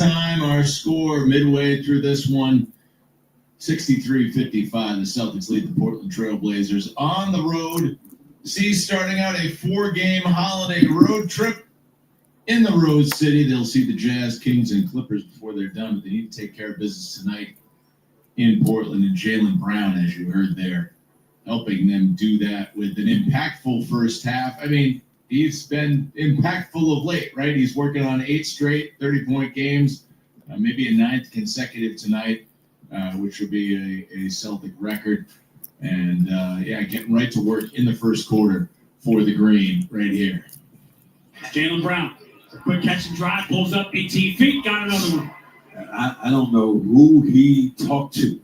halftime, our score midway through this one, 63-55. The Celtics lead the Portland Trail Blazers on the road. C's starting out a 4-game holiday road trip in the Road City. They'll see the Jazz, Kings, and Clippers before they're done, but they need to take care of business tonight in Portland. And Jaylen Brown, as you heard there, helping them do that with an impactful first half. I mean, he's been impactful of late, right? He's working on 8 straight 30-point games, maybe a 9th consecutive tonight, which would be a Celtic record. And, getting right to work in the first quarter for the Green right here. Jaylen Brown, quick catch and drive, pulls up 18 feet, got another one. I don't know who he talked to,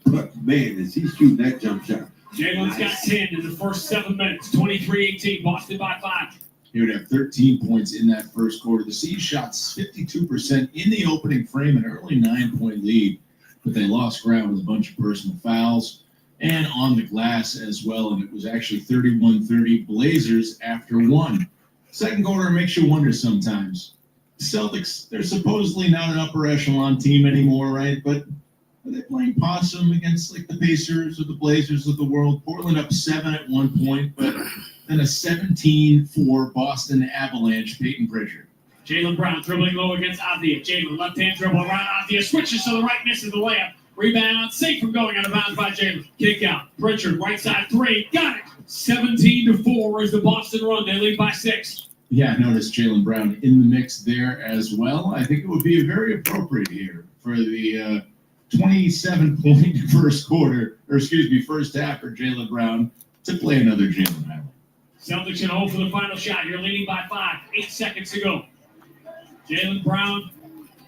but, man, is he shooting that jump shot. Jaylen's got 10 in the first 7 minutes, 23-18, Boston by 5. He would have 13 points in that first quarter. The C's shot 52% in the opening frame, an early 9-point lead, but they lost ground with a bunch of personal fouls and on the glass as well, and it was actually 31-30 Blazers after 1. Second quarter makes you wonder sometimes. The Celtics, they're supposedly not an upper echelon team anymore, right? But are they playing possum against like the Pacers or the Blazers of the world? Portland up 7 at one point, but then a 17-4 Boston Avalanche, Peyton Pritchard. Jaylen Brown dribbling low against Avdia. Jaylen, left-hand dribble around Avdia, switches to the right, misses the layup. Rebound, safe from going out of bounds by Jaylen. Kick out. Pritchard, right side 3, got it. 17-4 is the Boston run. They lead by 6. Yeah, I noticed Jaylen Brown in the mix there as well. I think it would be very appropriate here for the 27-point first half for Jaylen Brown to play another Jaylen highlight. Celtics in hold for the final shot. You're leading by 5. 8 seconds to go. Jaylen Brown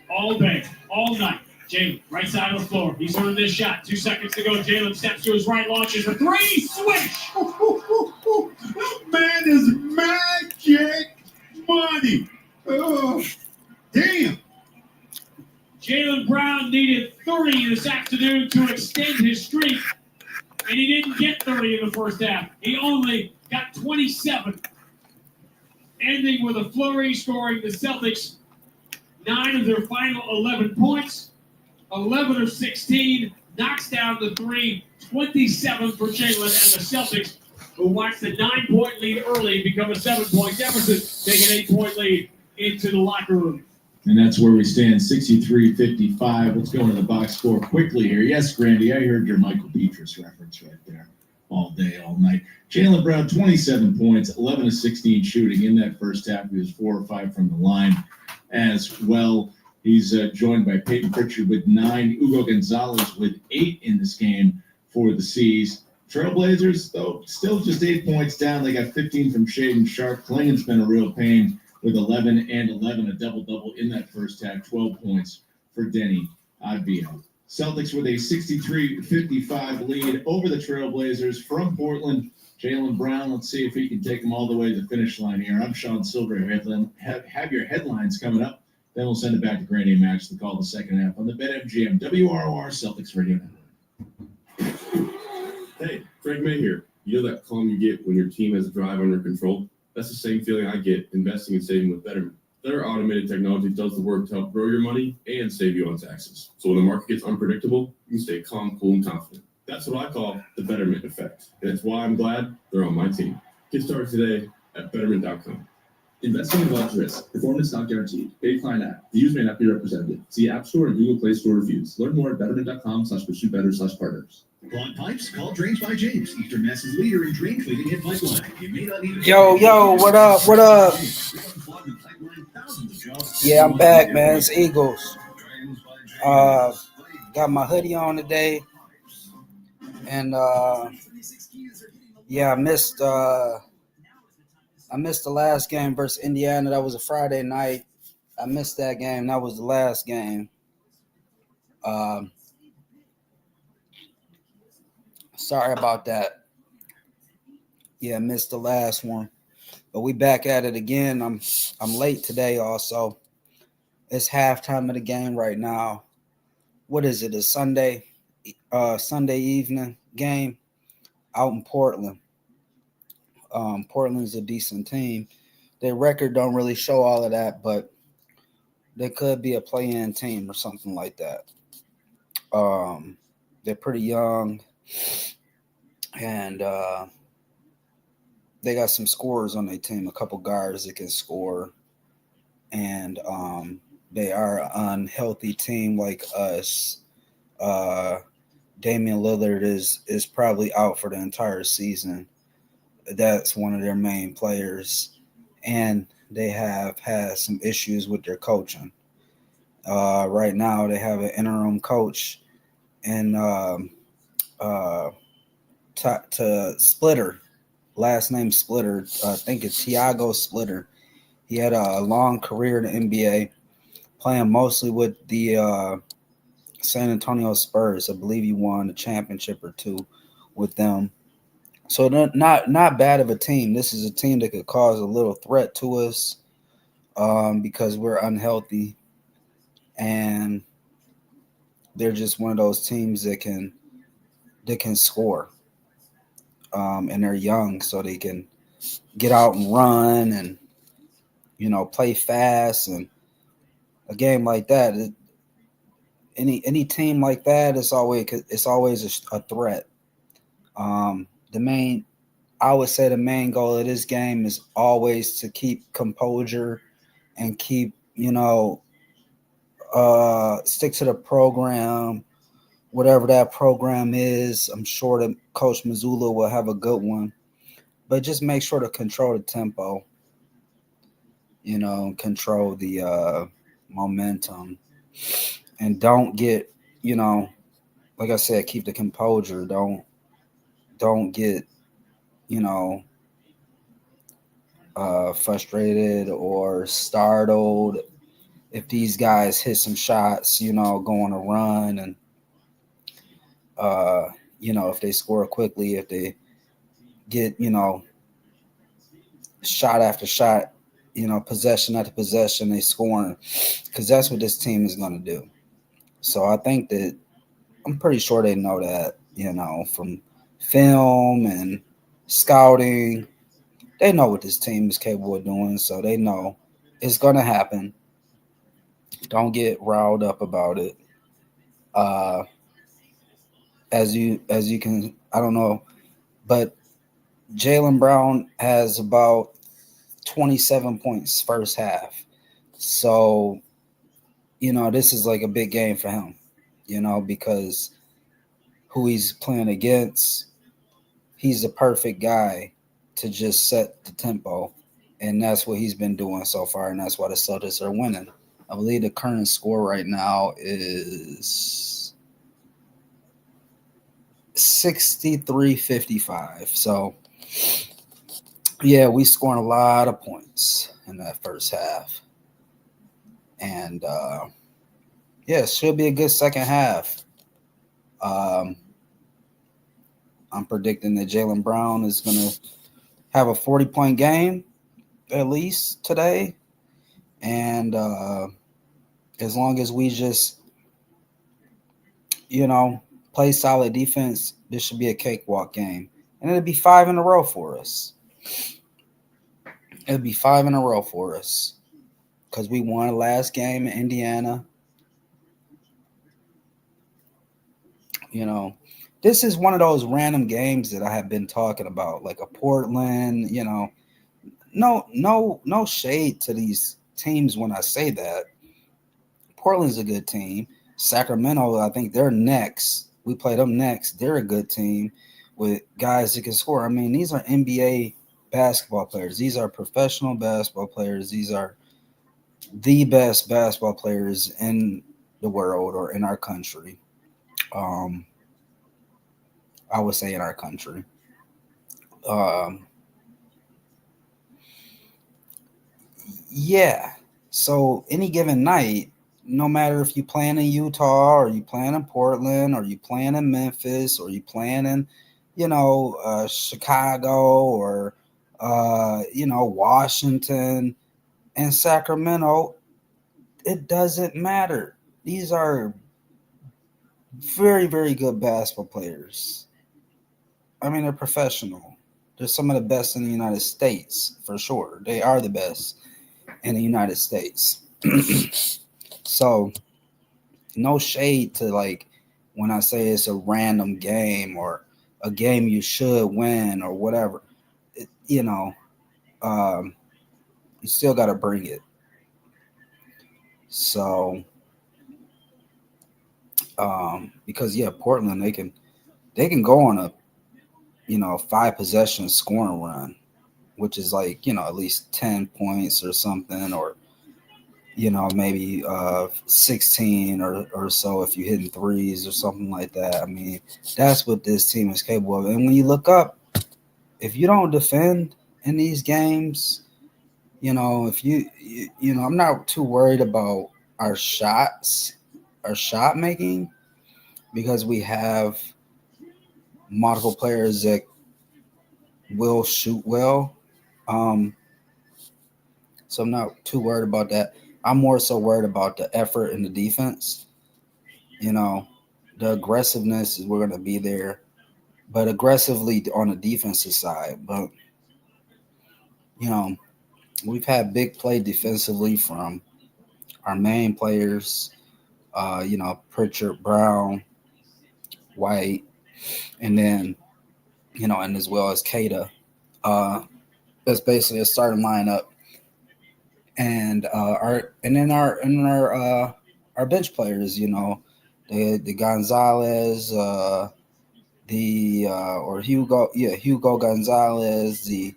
all day, all night. Jaylen, right side of the floor. He's earned this shot. 2 seconds to go. Jaylen steps to his right, launches a 3, swish! Man is magic money. Oh, damn. Jaylen Brown needed 30 this afternoon to extend his streak, and he didn't get 30 in the first half. He only got 27, ending with a flurry, scoring the Celtics 9 of their final 11 points, 11 of 16, knocks down the 3, 27 for Jaylen, and the Celtics, who watched the 9-point lead early become a 7-point deficit, take an 8-point lead into the locker room. And that's where we stand, 63-55. Let's go into the box score quickly here. Yes, Grandy, I heard your Michael Petrus reference right there all day, all night. Jaylen Brown, 27 points, 11 of 16 shooting in that first half. He was 4 or 5 from the line as well. He's joined by Peyton Pritchard with 9, Hugo Gonzalez with 8 in this game for the C's. Trailblazers, though, still just 8 points down. They got 15 from Shaedon Sharpe. Klingen's been a real pain with 11 and 11, a double-double in that first half, 12 points for Denny Avdia. Celtics with a 63-55 lead over the Trailblazers from Portland. Jaylen Brown, let's see if he can take them all the way to the finish line here. I'm Sean Silver. Have your headlines coming up. Then we'll send it back to Grandy and Max to call the second half on the BetMGM WROR Celtics Radio Network. Hey, Frank May here. You know that calm you get when your team has a drive under control? That's the same feeling I get investing and saving with Betterment. Their automated technology does the work to help grow your money and save you on taxes. So when the market gets unpredictable, you can stay calm, cool, and confident. That's what I call the Betterment effect. And it's why I'm glad they're on my team. Get started today at Betterment.com. Investing involves risk. Performance not guaranteed. Paid client app. The user may not be represented. See App Store and Google Play Store reviews. Learn more at betterment.com/pursuebetter/partners. Clogged pipes? Call Drains by James, Eastern Mass's leader in drain cleaning and pipeline. You may not need Yo, what up? What up? Yeah, I'm back, man. It's Eagles. Got my hoodie on today. And I missed the last game versus Indiana. That was a Friday night. I missed that game. That was the last game. Sorry about that. Yeah, I missed the last one. But we back at it again. I'm late today also. It's halftime of the game right now. What is it? A Sunday evening game out in Portland. Portland's a decent team. Their record don't really show all of that, but They could be a play-in team or something like that. They're pretty young, and they got some scorers on their team, a couple guards that can score, and they are an unhealthy team like us. Damian Lillard is probably out for the entire season. That's one of their main players, and they have had some issues with their coaching. Right now, they have an interim coach, and to Splitter, last name Splitter. I think it's Tiago Splitter. He had a long career in the NBA, playing mostly with the San Antonio Spurs. I believe he won a championship or two with them. So not bad of a team. This is a team that could cause a little threat to us because we're unhealthy, and they're just one of those teams that can score. And they're young, so they can get out and run and play fast. And a game like that, any team like that, it's always a threat. I would say the main goal of this game is always to keep composure and keep stick to the program, whatever that program is. I'm sure that Coach Missoula will have a good one, but just make sure to control the tempo, control the momentum, and don't get, like I said, keep the composure. Don't get, frustrated or startled if these guys hit some shots, go on a run, and if they score quickly, if they get, shot after shot, possession after possession, they scoring, because that's what this team is going to do. So I think that I'm pretty sure they know that, from film and scouting. They know what this team is capable of doing, so they know it's going to happen. Don't get riled up about it. As you can, I don't know, but Jaylen Brown has about 27 points first half. So, this is like a big game for him, because who he's playing against, he's the perfect guy to just set the tempo. And that's what he's been doing so far. And that's why the Celtics are winning. I believe the current score right now is 63-55. So, yeah, we scoring a lot of points in that first half. And, it should be a good second half. I'm predicting that Jaylen Brown is going to have a 40-point game at least today. And as long as we just, play solid defense, this should be a cakewalk game. And it'll be 5 in a row for us. It'll be 5 in a row for us because we won the last game in Indiana. This is one of those random games that I have been talking about, like a Portland, no shade to these teams when I say that. Portland's a good team. Sacramento, I think they're next. We play them next. They're a good team with guys that can score. I mean, these are NBA basketball players. These are professional basketball players. These are the best basketball players in the world or in our country. I would say in our country. Yeah. So any given night, no matter if you playing in Utah or you playing in Portland or you playing in Memphis or you playing in, Chicago or, Washington and Sacramento, it doesn't matter. These are very, very good basketball players. I mean, they're professional. They're some of the best in the United States, for sure. They are the best in the United States. So no shade to like when I say it's a random game or a game you should win or whatever. You know, you still got to bring it. So, because Portland they can go on a 5 possession scoring run, which is like at least 10 points or something, or maybe 16 or so if you're hitting threes or something like that. I mean, that's what this team is capable of. And when you look up, if you don't defend in these games, if I'm not too worried about our shot making because we have multiple players that will shoot well. So I'm not too worried about that. I'm more so worried about the effort and the defense. The aggressiveness is we're going to be there, but aggressively on the defensive side. But, we've had big play defensively from our main players, Pritchard, Brown, White, and then, and as well as Kada. That's basically a starting lineup. And our bench players, the Gonzalez, or Hugo Gonzalez, the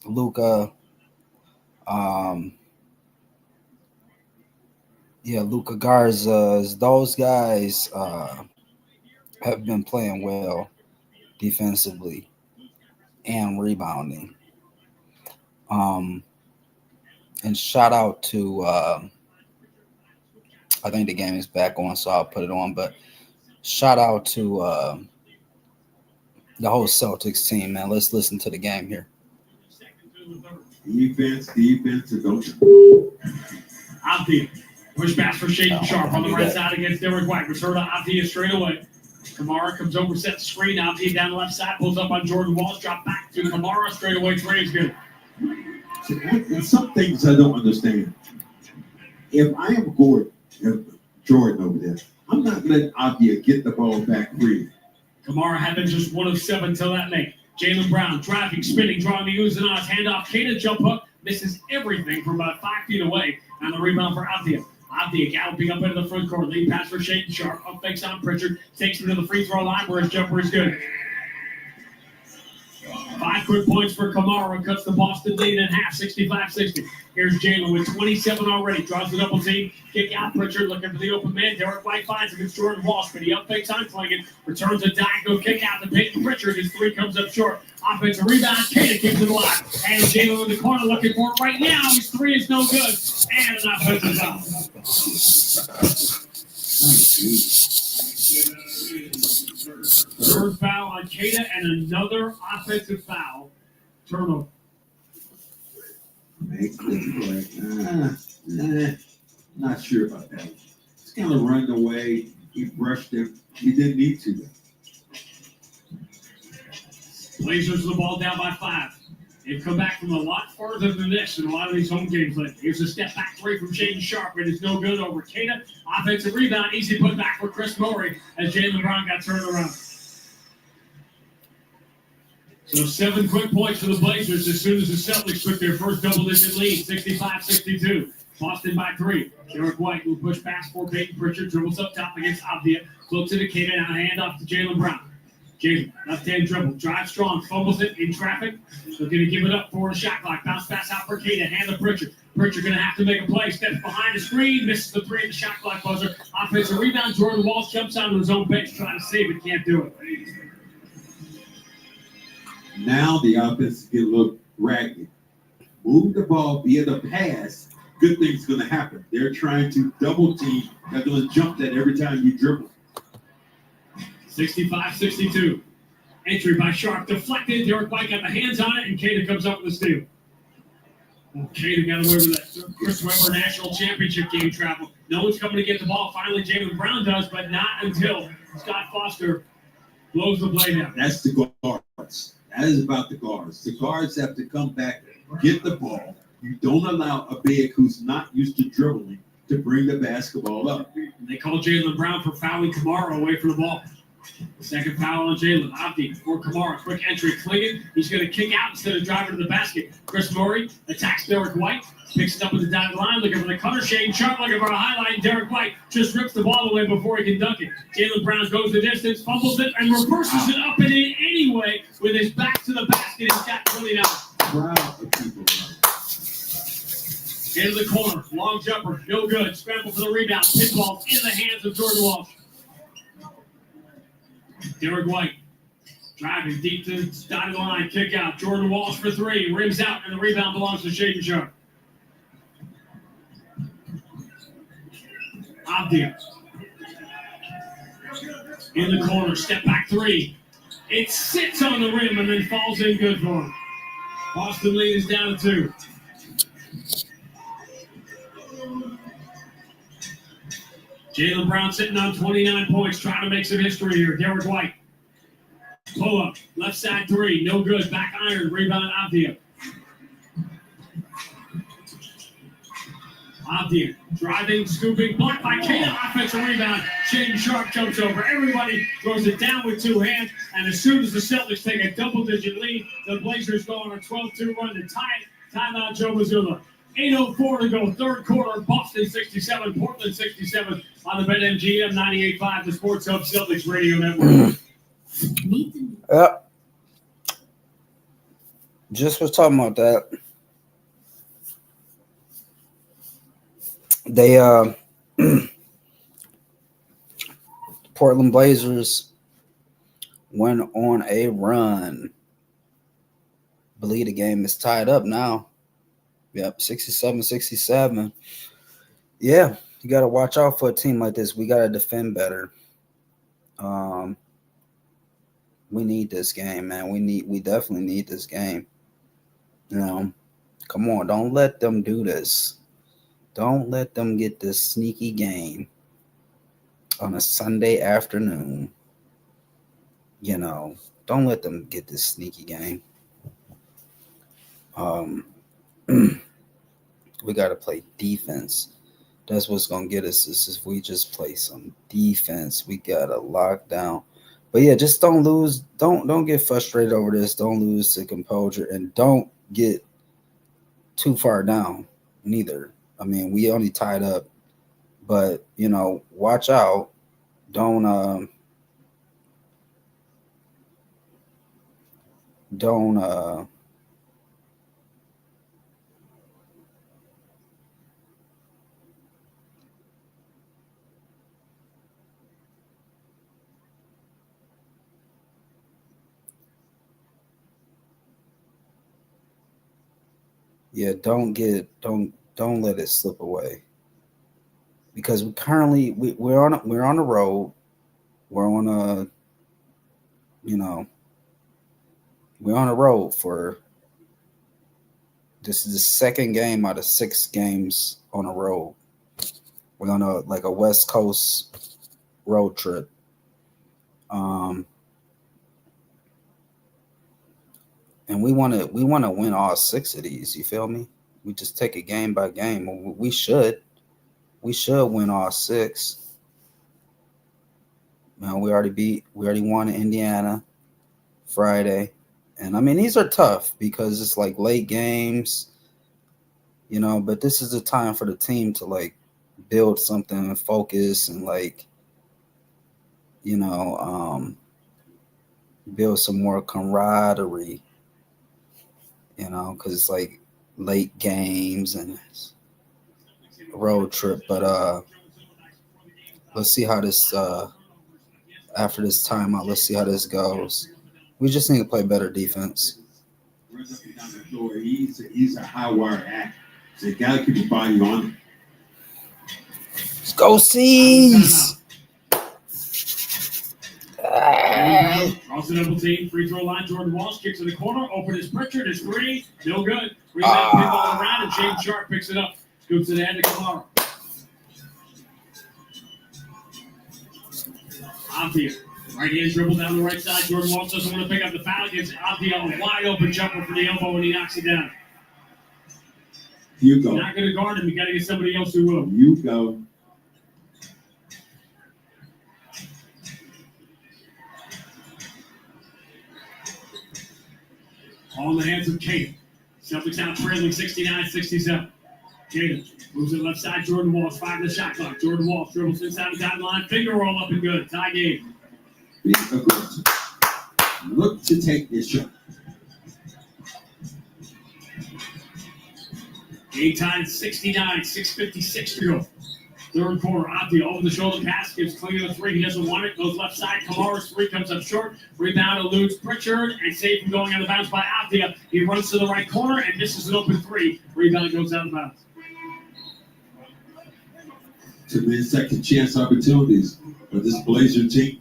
Luca, Luca Garza. Those guys have been playing well defensively and rebounding. And shout out to, I think the game is back on, so I'll put it on. But shout out to the whole Celtics team, man. Let's listen to the game here. Defense, and don't Avdia. Push pass for Shaden Sharp on the right side against Derek White. Return to Avdia straight away. Kamara comes over, sets the screen. Avdia down the left side, pulls up on Jordan Walsh, drop back to Kamara straight away. Trey's good. And some things I don't understand. If I am Jordan over there, I'm not letting Avdia get the ball back free. Kamara having just 1 of 7 till that make. Jaylen Brown driving, spinning, drawing the Uzanas. Handoff. Kada jump hook. Misses everything from about 5 feet away. On the rebound for Avdia. Avdia galloping up into the front court. Lead pass for Shaden Sharp. Up fakes on Pritchard. Takes him to the free throw line where his jumper is good. 5 quick points for Kamara. Cuts the Boston lead in half, 65-60. Here's Jaylen with 27 already. Draws the double team. Kick out Pritchard looking for the open man. Derek White finds him. It's Jordan Walsh, but he up fakes on Clingan. Returns a diagonal kick out to Peyton Pritchard. His 3 comes up short. Offensive rebound. Kada keeps it alive. And Jaylen in the corner looking for it right now. His 3 is no good. And an offensive foul. Third foul on Kada and another offensive foul. Turnover. Not sure about that. He's kind of running away. He brushed him. He didn't need to. Blazers the ball down by 5. They've come back from a lot farther than this in a lot of these home games lately. Here's a step back 3 from Shaden Sharp, but it's no good over Kada. Offensive rebound, easy put back for Chris Morey as Jaylen Brown got turned around. So 7 quick points for the Blazers as soon as the Celtics took their first double-digit lead, 65-62. Boston by 3. Derek White will push pass for Peyton Pritchard, dribbles up top against Avdia, floats it to Kada, now hand off to Jaylen Brown. Jaylen, left-hand dribble, drives strong, fumbles it in traffic. So going to give it up for a shot clock. Bounce pass out for Kada, hand to Pritchard. Pritchard going to have to make a play. Steps behind the screen, misses the 3 at the shot clock buzzer. Offensive rebound, Jordan Walsh jumps onto his own bench, trying to save it, can't do it. Now the offense get a little ragged. Move the ball via the pass. Good things going to happen. They're trying to double team. They're going to jump that every time you dribble. 65-62. Entry by Sharp, deflected. Derek White got the hands on it, and Kada comes up with a steal. Kada got away with that Chris Webber National Championship game travel. No one's coming to get the ball. Finally, Jaylen Brown does, but not until Scott Foster blows the play down. That's the guards. That is about the guards. The guards have to come back, get the ball, You don't allow a big who's not used to dribbling to bring the basketball up. And they call Jaylen Brown for fouling Kamara away from the ball. Second foul on Jalen. Abdi for Kamara. Quick entry. Clingan. He's going to kick out instead of driving to the basket. Chris Murray attacks Derek White. Picks it up at the dotted line. Looking for the cutter. Shane Sharp looking for a highlight. Derek White just rips the ball away before he can dunk it. Jaylen Brown goes the distance, fumbles it, and reverses it up and in anyway with his back to the basket. He's got 29. Proud of people. Into the corner. Long jumper. No good. Scramble for the rebound. Pinball in the hands of Jordan Walsh. Derek White driving deep to the dotted line. Kick out. Jordan Walsh for three. Rims out, and the rebound belongs to Shaden Sharp. Abdia. In the corner. Step back three. It sits on the rim and then falls in good for him. Boston lead is down to 2. Jaylen Brown sitting on 29 points, trying to make some history here. Derek White. Pull up. Left side three. No good. Back iron. Rebound Abdia. Abdia. Driving, scooping. Blocked by Kana. Offensive rebound. Shaden Sharp jumps over. Everybody throws it down with 2 hands. And as soon as the Celtics take a double-digit lead, the Blazers go on a 12-2 run to tie it. Timeout Joe Mazzulla. 8:04 to go, third quarter. Boston 67, Portland 67 on the BetMGM 98.5, the Sports Hub Celtics Radio Network. Yep. Just was talking about that. They Portland Blazers went on a run. I believe the game is tied up now. Yep, 67-67. Yeah, you got to watch out for a team like this. We got to defend better. We need this game, man. We definitely need this game. You know, come on, don't let them do this. Don't let them get this sneaky game on a Sunday afternoon. You know, don't let them get this sneaky game. We got to play defense. That's what's going to get us. This is if we just play some defense. We got to lock down. But yeah, just don't lose. Don't get frustrated over this. Don't lose the composure, and don't get too far down neither. I mean, we only tied up, but you know, watch out. Don't don't let it slip away, because we're on the road. We're on a road for this is the second game out of 6 games on a road. We're on a West Coast road trip. And we want to win all 6 of these. You feel me? We just take it game by game. We should win all 6. Man, we already won in Indiana Friday. And I mean, these are tough because it's like late games, you know, but this is the time for the team to like build something and focus and like, you know, build some more camaraderie, you know, because it's like late games and it's a road trip. But let's see how this after this timeout, let's see how this goes. We just need to play better defense. He's a high wire act. So you gotta keep your body on it. Let's go, C's. Cross the double team, free throw line. Jordan Walsh kicks in the corner. Open is Pritchard. It's 3. No good. Rebound, pinball around, and Shane Sharp picks it up. Scoops it ahead to Kamara. Abdia. Right hand dribble down the right side. Jordan Walsh doesn't want to pick up the foul. Gives Abdia a wide open jumper for the elbow, and he knocks it down. You You're go. not going to guard him. You got to get somebody else who will. You go. All in the hands of Kate. Celtics out trailing 69-67. Jada moves it left side. Jordan Walsh, 5 in the shot clock. Jordan Walsh dribbles inside the timeline. Finger roll up and good. Tie game. Be aggressive. Look to take this shot. Game tied at 69, 6:56 to go. Third quarter, Abdi over the shoulder pass, gives Klinger the 3. He doesn't want it. Goes left side. Kamara's 3 comes up short. Rebound eludes Pritchard and saved from going out of bounds by Abdi. He runs to the right corner and misses an open 3. Rebound goes out of bounds. To win second chance opportunities for this Blazer team.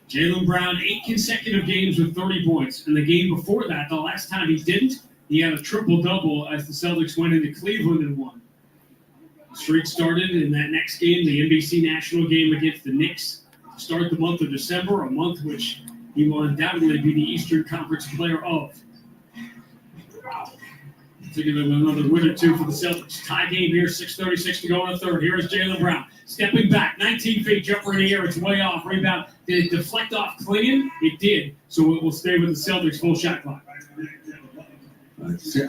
Jaylen Brown, 8 consecutive games with 30 points. And the game before that, the last time he didn't, he had a triple-double as the Celtics went into Cleveland and won. The streak started in that next game, the NBC national game against the Knicks, to start the month of December, a month which he will undoubtedly be the Eastern Conference Player of. Taking another win or two for the Celtics. Tie game here, 6:36 to go in the third. Here is Jaylen Brown. Stepping back, 19 feet, jumper in the air. It's way off. Rebound. Did it deflect off Klingon? It did. So it will stay with the Celtics full shot clock.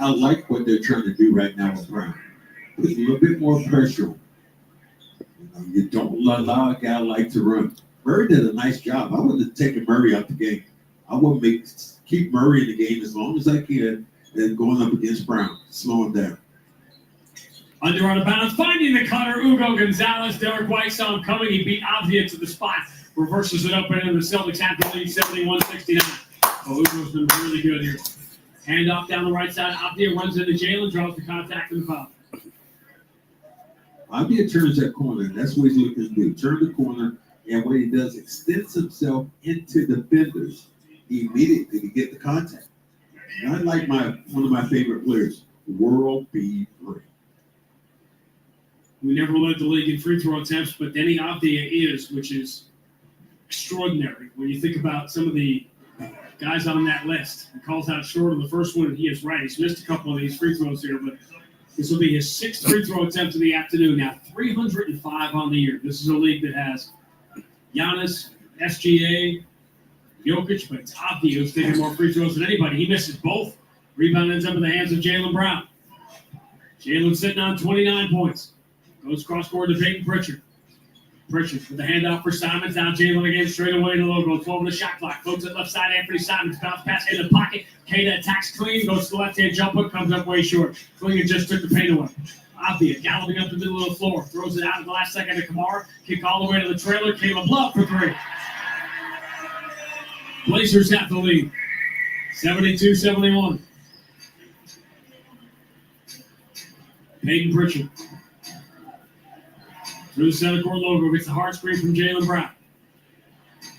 I like what they're trying to do right now with Brown. Put a little bit more pressure on. You don't allow a guy like to run. Murray did a nice job. I would have taken Murray out the game. I would keep Murray in the game as long as I can, and going up against Brown, slow him down. Under out of bounds, finding the cutter, Ugo Gonzalez. Derek White saw him coming. He beat Avdia to the spot. Reverses it up and into the Celtics have the lead, 71-69. Oh, Ugo's been really good here. Hand off down the right side. Avdia runs into Jaylen, draws the contact and the foul. Avdia turns that corner, and that's what he's looking to do. Turn the corner, and what he does, extends himself into defenders immediately to get the contact. And I like one of my favorite players, World B. Free. We never led the league in free throw attempts, but Denny Avdia is, which is extraordinary. When you think about some of the guys on that list, he calls out short on the first one, and he is right. He's missed a couple of these free throws here, but this will be his 6th free throw attempt of the afternoon. Now, 305 on the year. This is a league that has Giannis, SGA, Jokic, but it's Avdia who's taking more free throws than anybody. He misses both. Rebound ends up in the hands of Jaylen Brown. Jaylen sitting on 29 points. Goes cross-court to Peyton Pritchard. Pritchard with the handoff for Simons. Now Jaylen again straight away to logo. 12 on the shot clock. Folks at left side. Anthony Simons bounce pass in the pocket. Kata attacks Clean. Goes to the left-hand jump hook. Comes up way short. Clean just took the paint away. Avdia galloping up the middle of the floor. Throws it out at the last second to Kamara. Kick all the way to the trailer. Caleb Love for 3. Blazers have the lead. 72-71. Peyton Pritchard. Through the center court logo, gets the hard screen from Jaylen Brown.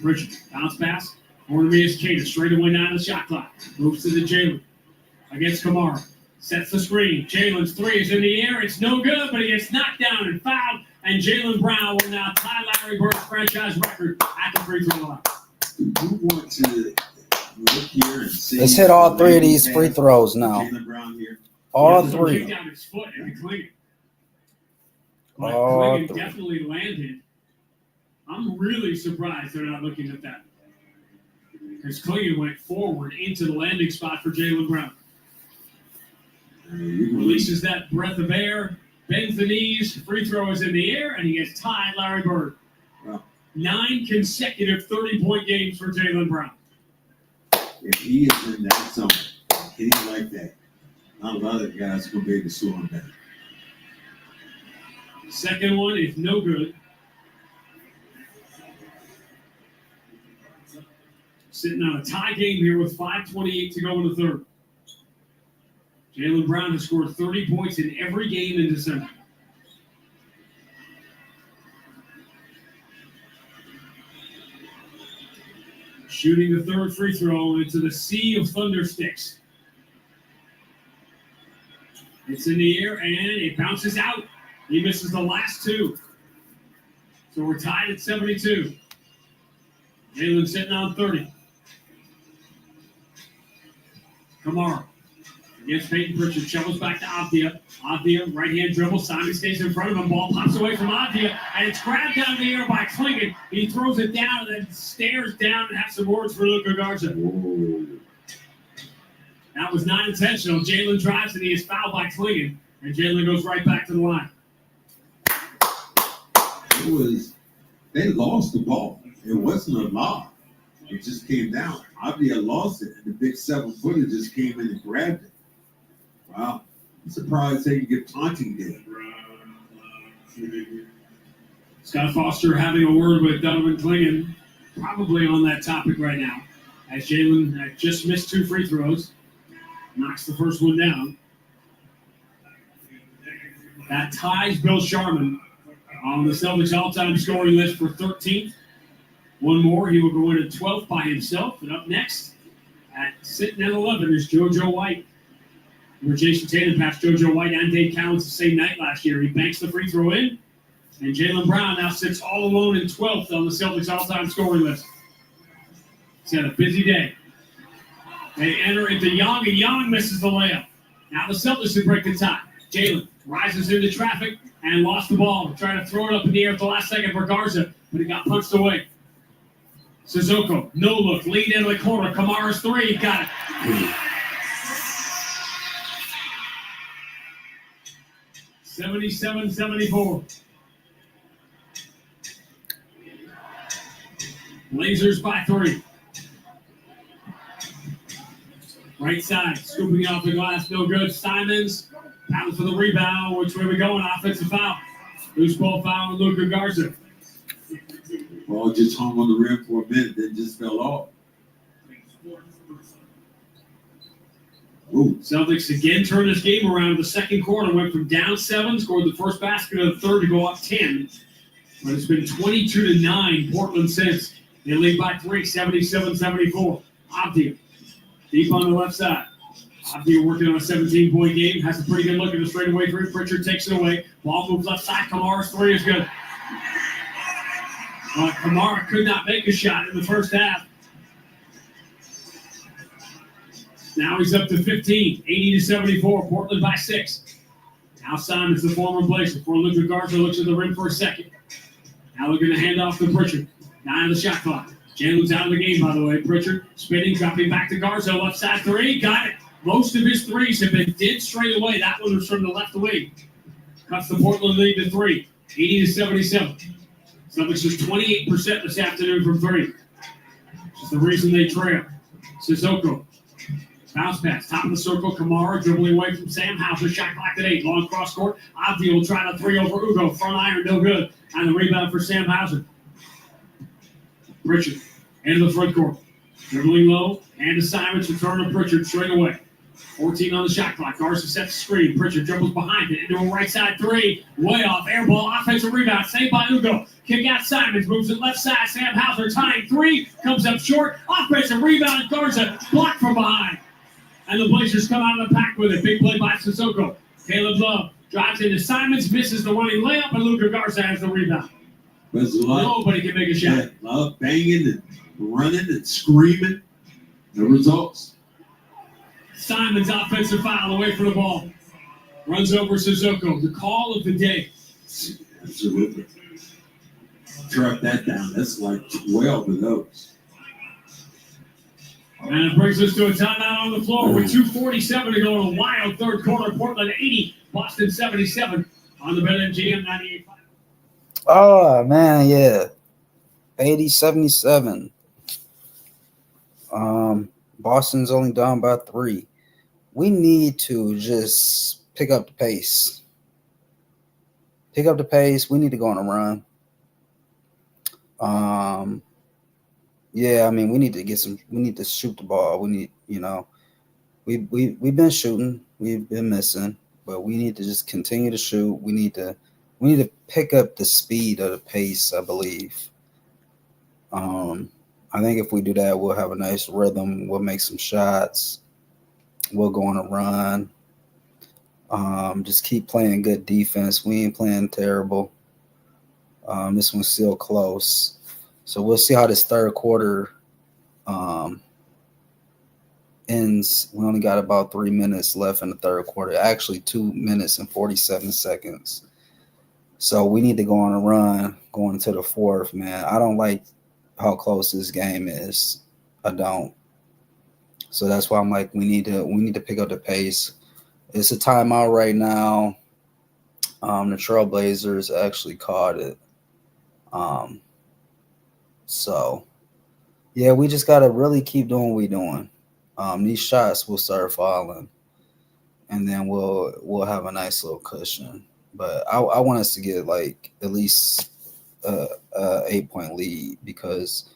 Pritchard, bounce pass. Corner me is Kata, straight away down the shot clock. Moves to the Jaylen. Against Kamara. Sets the screen. Jaylen's 3 is in the air. It's no good, but he gets knocked down and fouled. And Jaylen Brown will now tie Larry Bird's franchise record at the free throw line. You want to look here and see. Let's hit all 3 of these free throws now. Jaylen Brown here. All He 3. kicked out his foot and Klingon. But All Klingon 3. definitely landed. I'm really surprised they're not looking at that. Because Klingon went forward into the landing spot for Jaylen Brown. Releases that breath of air, bends the knees, free throw is in the air, and he gets tied Larry Bird. Wow. 9 consecutive 30-point games for Jaylen Brown. If he is in that zone, hitting like that, not a lot of guys will be able to slow him down. Second one is no good. Sitting on a tie game here with 5:28 to go in the third. Jaylen Brown has scored 30 points in every game in December. Shooting the third free throw into the sea of thunder sticks. It's in the air and it bounces out. He misses the last 2. So we're tied at 72. Jaylen sitting on 30. Kamara against Peyton Pritchard. Shovels back to Avdia. Avdia, right-hand dribble. Simon stays in front of him. Ball pops away from Avdia, and it's grabbed out of the air by Klingon. He throws it down and then stares down and has some words for Luka Garza. That was not intentional. Jalen drives and he is fouled by Klingon, and Jalen goes right back to the line. They lost the ball. It wasn't a loss. It just came down. Avdia lost it, and the big 7-footer just came in and grabbed it. Wow. I'm surprised they can get taunting there. Scott Foster having a word with Donovan Klingon, probably on that topic right now, as Jalen just missed 2 free throws, knocks the first one down. That ties Bill Sharman on the Celtics all-time scoring list for 13th. One more, he will go in at 12th by himself. And up next, sitting at 11 is JoJo White. Where Jason Tatum passed JoJo White and Dave Cowens the same night last year. He banks the free throw in, and Jaylen Brown now sits all alone in 12th on the Celtics all-time scoring list. He's had a busy day. They enter into Young, and Young misses the layup. Now the Celtics can break the tie. Jalen rises into traffic and lost the ball. Trying to throw it up in the air at the last second for Garza, but he got punched away. Sissoko, no look, lead into the corner. Kamara's 3, got it. (77-74). Blazers by 3. Right side, scooping it off the glass, no good. Simons, pounds for the rebound. Which way we going? Offensive foul. Loose ball foul on Luka Garza. Ball just hung on the rim for a minute, then just fell off. Ooh. Celtics again turned this game around in the second quarter. Went from down 7, scored the first basket of the third to go up 10. But it's been 22-9 Portland since. They lead by 3, 77-74. Avdia, deep on the left side. Avdia working on a 17-point game. Has a pretty good look at the straightaway 3. Pritchard takes it away. Ball moves left side. Kamara's 3 is good. Kamara could not make a shot in the first half. Now he's up to 15, 80-74. Portland by 6. Now Simons, the former Blazer, before Luka Garza looks at the rim for a second. Now they're going to hand off to Pritchard. 9 on the shot clock. Jalen's out of the game, by the way. Pritchard spinning, dropping back to Garza. Left side 3, got it. Most of his threes have been did straight away. That one was from the left wing. Cuts the Portland lead to 3, 80-77. Celtics is 28% this afternoon from 3. Which is the reason they trail. Sissoko. Bounce pass. Top of the circle. Kamara dribbling away from Sam Hauser. Shot clock at 8. Long cross court. Avdia will try to 3 over Ugo. Front iron, no good. And the rebound for Sam Hauser. Pritchard. Into the front court. Dribbling low. And to Simons. Return to Pritchard straight away. 14 on the shot clock. Garza sets the screen. Pritchard dribbles behind it into a right side 3. Way off. Air ball. Offensive rebound. Saved by Ugo. Kick out Simons. Moves it left side. Sam Hauser tying 3. Comes up short. Offensive rebound. Garza blocked from behind. And the Blazers come out of the pack with it. Big play by Sissoko. Caleb Love drives into Simons. Misses the running layup. And Luka Garza has the rebound. Nobody can make a shot. Yeah, a lot of banging and running and screaming. No results. Simons offensive foul away from the ball. Runs over Sissoko. The call of the day. Absolutely. Track that down. That's like 12 of those. And it brings us to a timeout on the floor with 2:47 to go in a wild third quarter. Portland 80, Boston 77 on the BetMGM 98.5. Oh, man, yeah. 80-77. Boston's only down by 3. We need to just pick up the pace. Pick up the pace. We need to go on a run. Yeah, I mean, we need to shoot the ball. We need, we've been shooting. We've been missing, but we need to just continue to shoot. We need to pick up the speed of the pace, I believe. I think if we do that, we'll have a nice rhythm. We'll make some shots. We'll go on a run. Just keep playing good defense. We ain't playing terrible. This one's still close. So we'll see how this third quarter ends. We only got about 3 minutes left in the third quarter. Actually, 2 minutes and 47 seconds. So we need to go on a run going to the fourth, man. I don't like how close this game is. I don't. So that's why I'm like, we need to pick up the pace. It's a timeout right now. The Trailblazers actually caught it. So yeah, we just gotta really keep doing what we're doing. These shots will start falling, and then we'll have a nice little cushion. But I want us to get like at least a 8-point lead because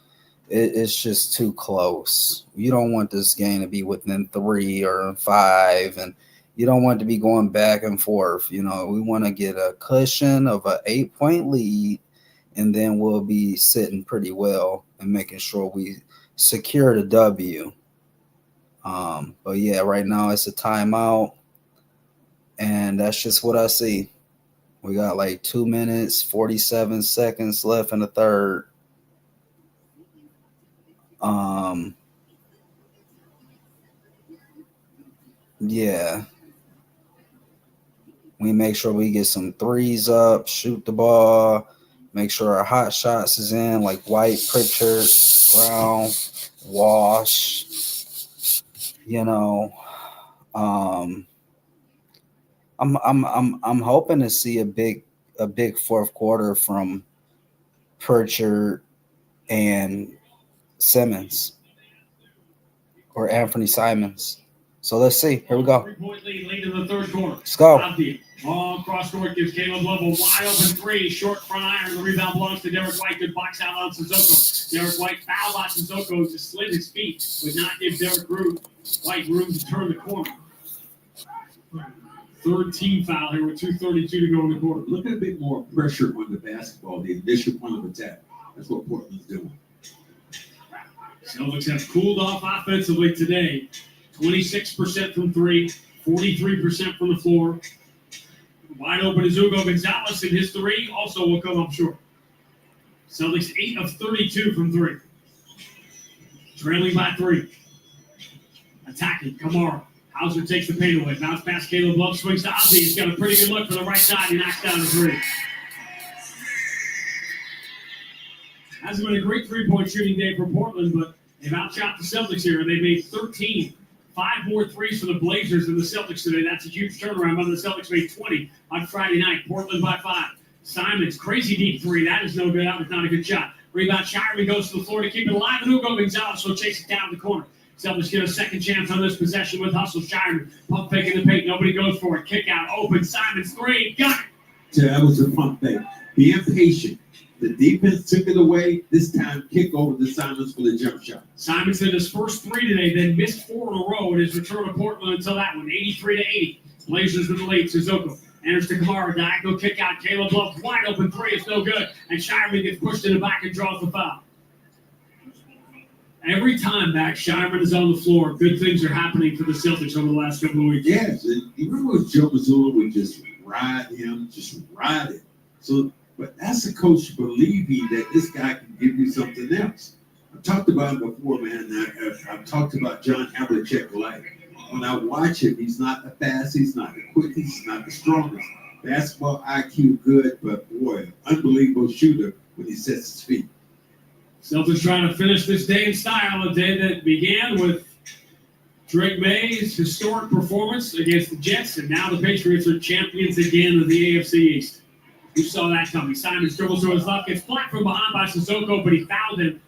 it's just too close. You don't want this game to be within 3 or 5, and you don't want it to be going back and forth. We want to get a cushion of an 8-point lead, and then we'll be sitting pretty well and making sure we secure the W. But yeah, right now it's a timeout, and that's just what I see. We got like 2 minutes, 47 seconds left in the third. Yeah. We make sure we get some threes up, shoot the ball, make sure our hot shots is in, like White, Pritchard, Brown, Wash. I'm hoping to see a big fourth quarter from Pritchard and Simmons or Anthony Simons. So let's see. Here we go. 3-point lead late in the third quarter. Let's go. Ball cross court gives Caleb Love a wide open three. Short front iron. The rebound belongs to Derek White. Good box out on Sissoko. Derek White fouled on Sissoko to slid his feet. Would not give Derek White room to turn the corner. Third team foul here with 2:32 to go in the quarter. Look at a bit more pressure on the basketball, the initial point of attack. That's what Portland's doing. Celtics have cooled off offensively today. 26% from three, 43% from the floor. Wide open is Hugo Gonzalez, and his three also will come up short. Celtics 8 of 32 from three. Trailing by 3. Attacking, Kamara. Hauser takes the paint away. Bounce past Caleb Love, swings to Ozzy. He's got a pretty good look for the right side. He knocks down the three. Hasn't been a great three-point shooting day for Portland, but they've outshot the Celtics here. They made 13. 5 more threes for the Blazers than the Celtics today. That's a huge turnaround. But the Celtics made 20 on Friday night. Portland by 5. Simons, crazy deep three. That is no good. That was not a good shot. Rebound, Shireman goes to the floor to keep it alive. And Hugo Gonzalez will chase it down the corner. Celtics get a second chance on this possession with hustle. Shireman, pump fake in the paint. Nobody goes for it. Kick out, open. Simons, three. Got it. Yeah, that was a pump fake. Be impatient. The defense took it away. This time, kick over to Simons for the jump shot. Simons hit his first 3 today, then missed 4 in a row in his return to Portland until that one, 83-80. Blazers with the lead. Sissoko enters to Kamara. Diagonal kick out. Caleb Love, wide open 3. It's no good. And Shireman gets pushed in the back and draws the foul. Every time back, Shireman is on the floor. Good things are happening for the Celtics over the last couple of weeks. Yes, and you remember when Joe Mazzulla would just ride him, just ride it. So, but that's a coach believing that this guy can give you something else. I've talked about it before, man. I've talked about John Havlicek life. When I watch him, he's not the fastest, he's not the quickest, he's not the strongest. Basketball IQ good, but boy, unbelievable shooter when he sets his feet. Celtics trying to finish this day in style, a day that began with Drake May's historic performance against the Jets, and now the Patriots are champions again of the AFC East. Who saw that coming? Simons dribbles to his left, gets blocked from behind by Sissoko, but he fouled him.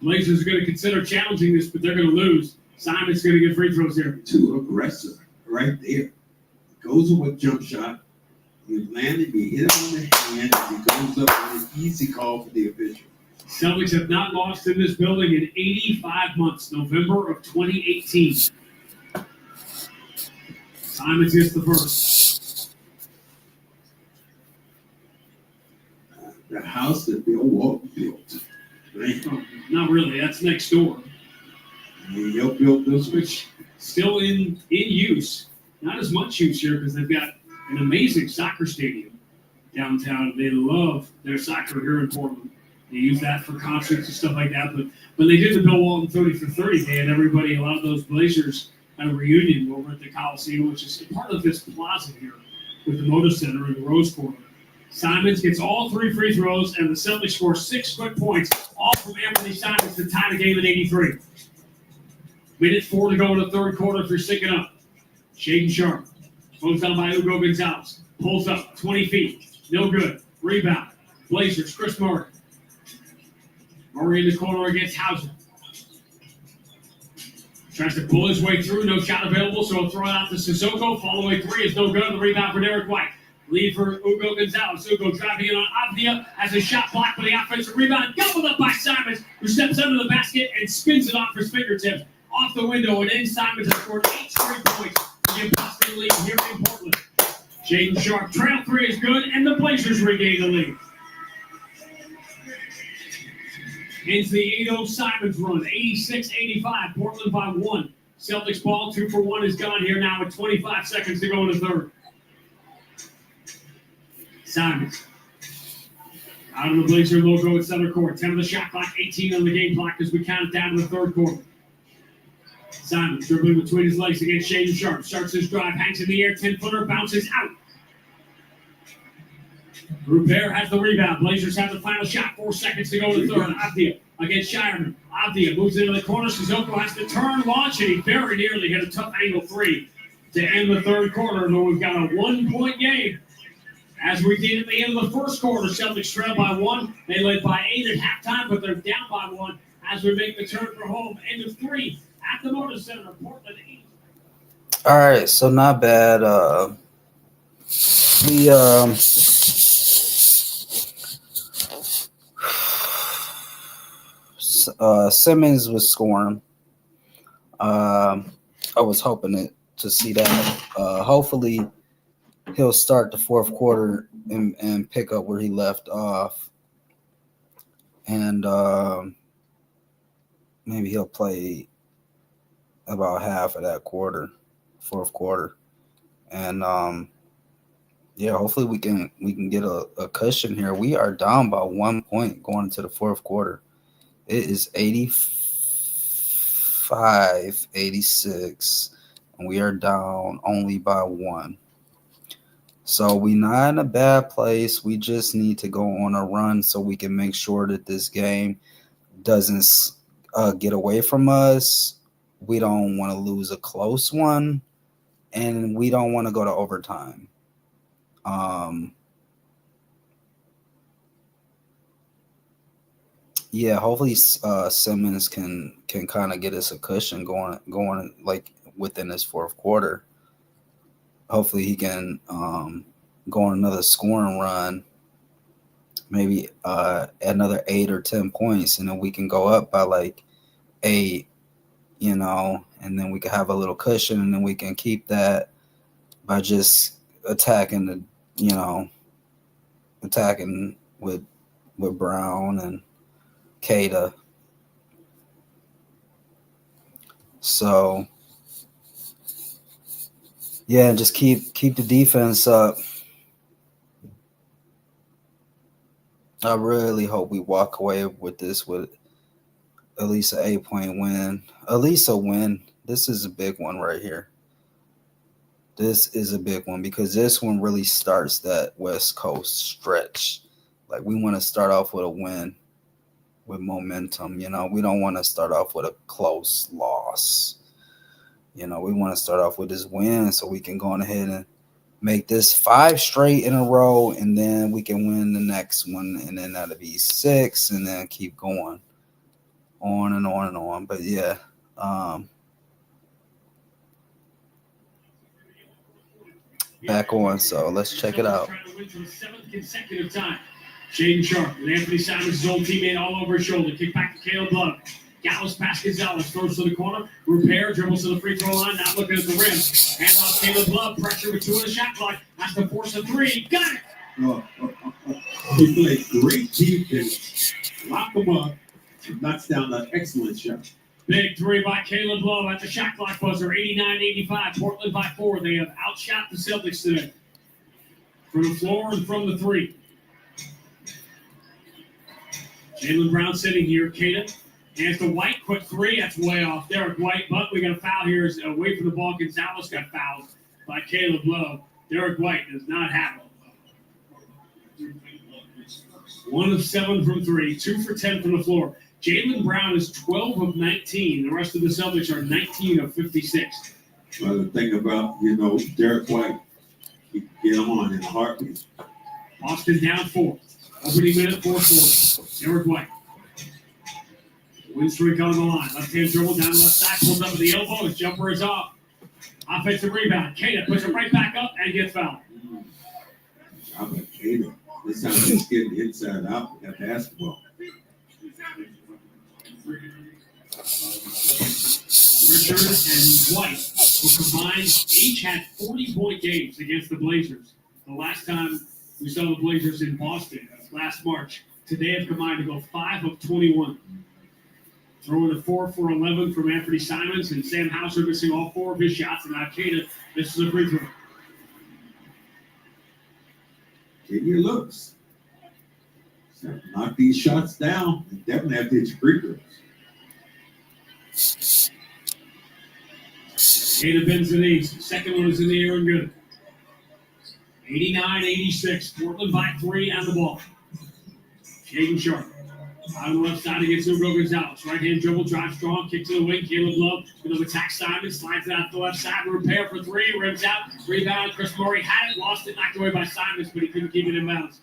Blazers are going to consider challenging this, but they're going to lose. Simons going to get free throws here. Too aggressive right there. Goes with jump shot. You land it, you hit it on the hand, and he goes up on an easy call for the official. Celtics have not lost in this building in 85 months, November of 2018. Simons gets the first. The house that Bill Walton built. Right? Not really, that's next door. He helped build this one. Which still in use. Not as much use here because they've got an amazing soccer stadium downtown. They love their soccer here in Portland. They use that for concerts and stuff like that. But when they did the Bill Walton 30 for 30, they had everybody, a lot of those Blazers at a reunion over at the Coliseum, which is part of this plaza here with the Moda Center and the Rose Quarter. Simons gets all 3 free throws, and the Celtics score 6 quick points, all from Anthony Simons to tie the game at 83. Minute 4 to go in the third quarter if you're sticking up. Shaden Sharp. Moves down by Hugo Gonzalez. Pulls up 20 feet. No good. Rebound. Blazers. Chris Murray. Murray in the corner against Hauser. Tries to pull his way through. No shot available, so he'll throw it out to Sissoko. Follow-away 3 is no good. The rebound for Derek White. Lead for Hugo Gonzalez. Hugo driving in on Avdia. Has a shot blocked for the offensive rebound. Gobbled up by Simons, who steps under the basket and spins it off his fingertips. Off the window, and then Simons has scored 8 straight points to give Boston the lead here in Portland. Shaden Sharp, trail 3 is good, and the Blazers regain the lead. Into the 8-0 Simons run, 86-85, Portland by 1. Celtics ball 2 for 1 is gone here now with 25 seconds to go in the third. Simons. Out of the Blazer logo at center court. 10 on the shot clock, 18 on the game clock as we count it down to the third quarter. Simons dribbling between his legs against Shaden Sharp. Starts his drive, hangs in the air, 10-footer, bounces out. Rupert has the rebound. Blazers have the final shot, 4 seconds to go in the third. Avdia against Shireman. Avdia moves into the corner. Sissoko has to turn, launch, and he very nearly hit a tough angle 3 to end the third quarter. Though we've got a 1-point game. As we did at the end of the first quarter, Celtics trail by 1. They led by 8 at halftime, but they're down by 1 as we make the turn for home. End of 3 at the Moda Center, Portland 8. All right, so not bad. Simmons was scoring. I was hoping to see that. Hopefully, he'll start the fourth quarter and pick up where he left off. And maybe he'll play about half of that fourth quarter. And hopefully we can get a cushion here. We are down by 1 point going into the fourth quarter. It is 85-86, and we are down only by 1. So we're not in a bad place. We just need to go on a run so we can make sure that this game doesn't get away from us. We don't want to lose a close one, and we don't want to go to overtime. Hopefully Simmons can kind of get us a cushion going like within this fourth quarter. Hopefully he can go on another scoring run, maybe another 8 or 10 points, and then we can go up by like 8, and then we can have a little cushion, and then we can keep that by just attacking with Brown and Kada. So just keep the defense up. I really hope we walk away with this with at least an 8-point win. At least a win. This is a big one right here. This is a big one because this one really starts that West Coast stretch. Like, we want to start off with a win with momentum. We don't want to start off with a close loss. We want to start off with this win so we can go on ahead and make this 5 straight in a row, and then we can win the next one, and then that'll be 6, and then keep going on and on and on. But back on, so let's check it out. Trying to win for the 7th consecutive time. Shaden Sharp with Anthony Simons' old teammate all over his shoulder. Kick back to Caleb Love. Gallus past Gonzalez, throws to the corner. Rupert dribbles to the free throw line, not looking at the rim. Hands off Caleb Love, pressure with 2 on the shot clock. Has to force a 3. Got it! He played great defense. Lock him up. Knocks down an excellent shot. Big 3 by Caleb Love at the shot clock buzzer. 89-85. Portland by 4. They have outshot the Celtics today. From the floor and from the 3. Jaylen Brown sitting here. Caden hands to White. Quick three. That's way off. Derek White, but we got a foul here. Away from the ball. Gonzalez got fouled by Caleb Love. Derek White does not have it. 1 of 7 from 3. 2 for 10 from the floor. Jaylen Brown is 12 of 19. The rest of the Celtics are 19 of 56. Well, the thing about, Derek White, he can get on in a heartbeat. Boston down 4. Opening minute, 4-4. Derek White. Win streak on the line. Left-hand dribble down the left side. Pulls up at the elbow. His jumper is off. Offensive rebound. Kada puts it right back up and gets fouled. How about Caden? This time he's getting inside out at basketball. Richard and White, who combined, each had 40-point games against the Blazers. The last time we saw the Blazers in Boston, last March. Today have combined to go 5 of 21. Throwing a 4 for 11 from Anthony Simons, and Sam Hauser missing all 4 of his shots, and Akeda misses a free throw. Get your looks. So knock these shots down and definitely have to hit your free throws. Akeda bends the knees. Second one is in the air and good. 89-86. Portland by 3 on the ball. Shaden Sharp. Out on the left side against Hugo Gonzalez. Right-hand dribble, drive strong, kick to the wing. Caleb Love going to attack Simon, slides it out to the left side. Repair for 3, rims out, rebound. Chris Murray had it, lost it, knocked away by Simons, but he couldn't keep it in bounds.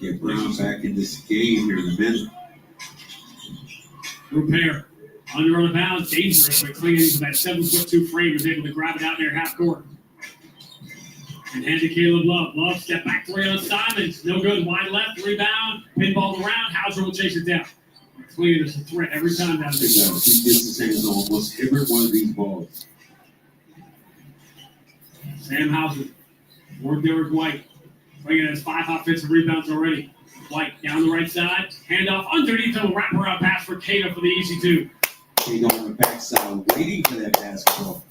Get Brown back in this game here in a minute. Repair. Under on the bounds, dangerous, but clinging into that 7'2" frame, was able to grab it out there half court. And hand to Caleb Love. Love, step back 3 on Simons. No good, wide left, rebound, pinball around. Hauser will chase it down. Clean is a threat every time down there. He gets the same on almost every one of these balls. Sam Hauser. Or Derek White. Bringing his 5 offensive rebounds already. White down the right side. Handoff underneath the wraparound pass for Kada for the easy 2. He on the backside waiting for that basketball.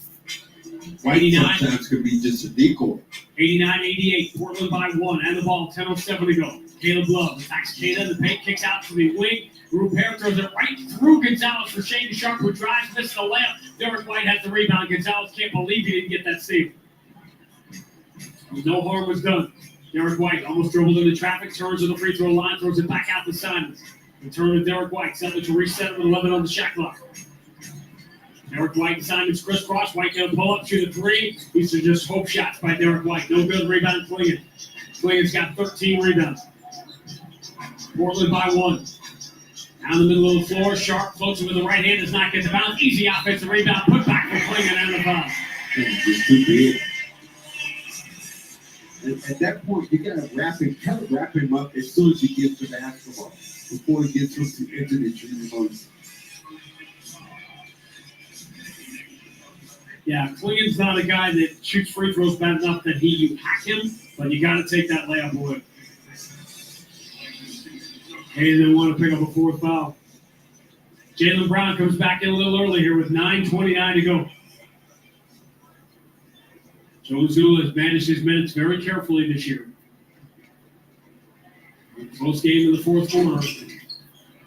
White 89. sometimes could be just a decoy. 89-88. Portland by 1. And the ball. 10:07 to go. Caleb Love attacks Kada. The paint kicks out to the wing. Rupert throws it right through Gonzalez for Shaden Sharp, who drives, misses the layup. Derek White has the rebound. Gonzalez can't believe he didn't get that steal. No harm was done. Derek White almost dribbled into traffic, turns to the free throw line, throws it back out to Simons. Return to Derek White, Celtics to reset it with 11 on the shot clock. Derek White and Simons crisscross. White going to pull up, shoot a 3. These are just hope shots by Derek White. No good, rebound Clingan. Clingan's got 13 rebounds. Portland by 1. Down the middle of the floor, Sharp floats it with the right hand, does not get the bounce. Easy offensive rebound, put back for Clingan and the foul. Just too big. At that point, you got to wrap him up as soon as he gets to the basketball before he gets to enter the junior mode. Yeah, Clingan's not a guy that shoots free throws bad enough that you hack him, but you got to take that layup away. He didn't want to pick up a 4th foul. Jaylen Brown comes back in a little early here with 9:29 to go. Joe Zula has managed his minutes very carefully this year. Close game in the 4th quarter.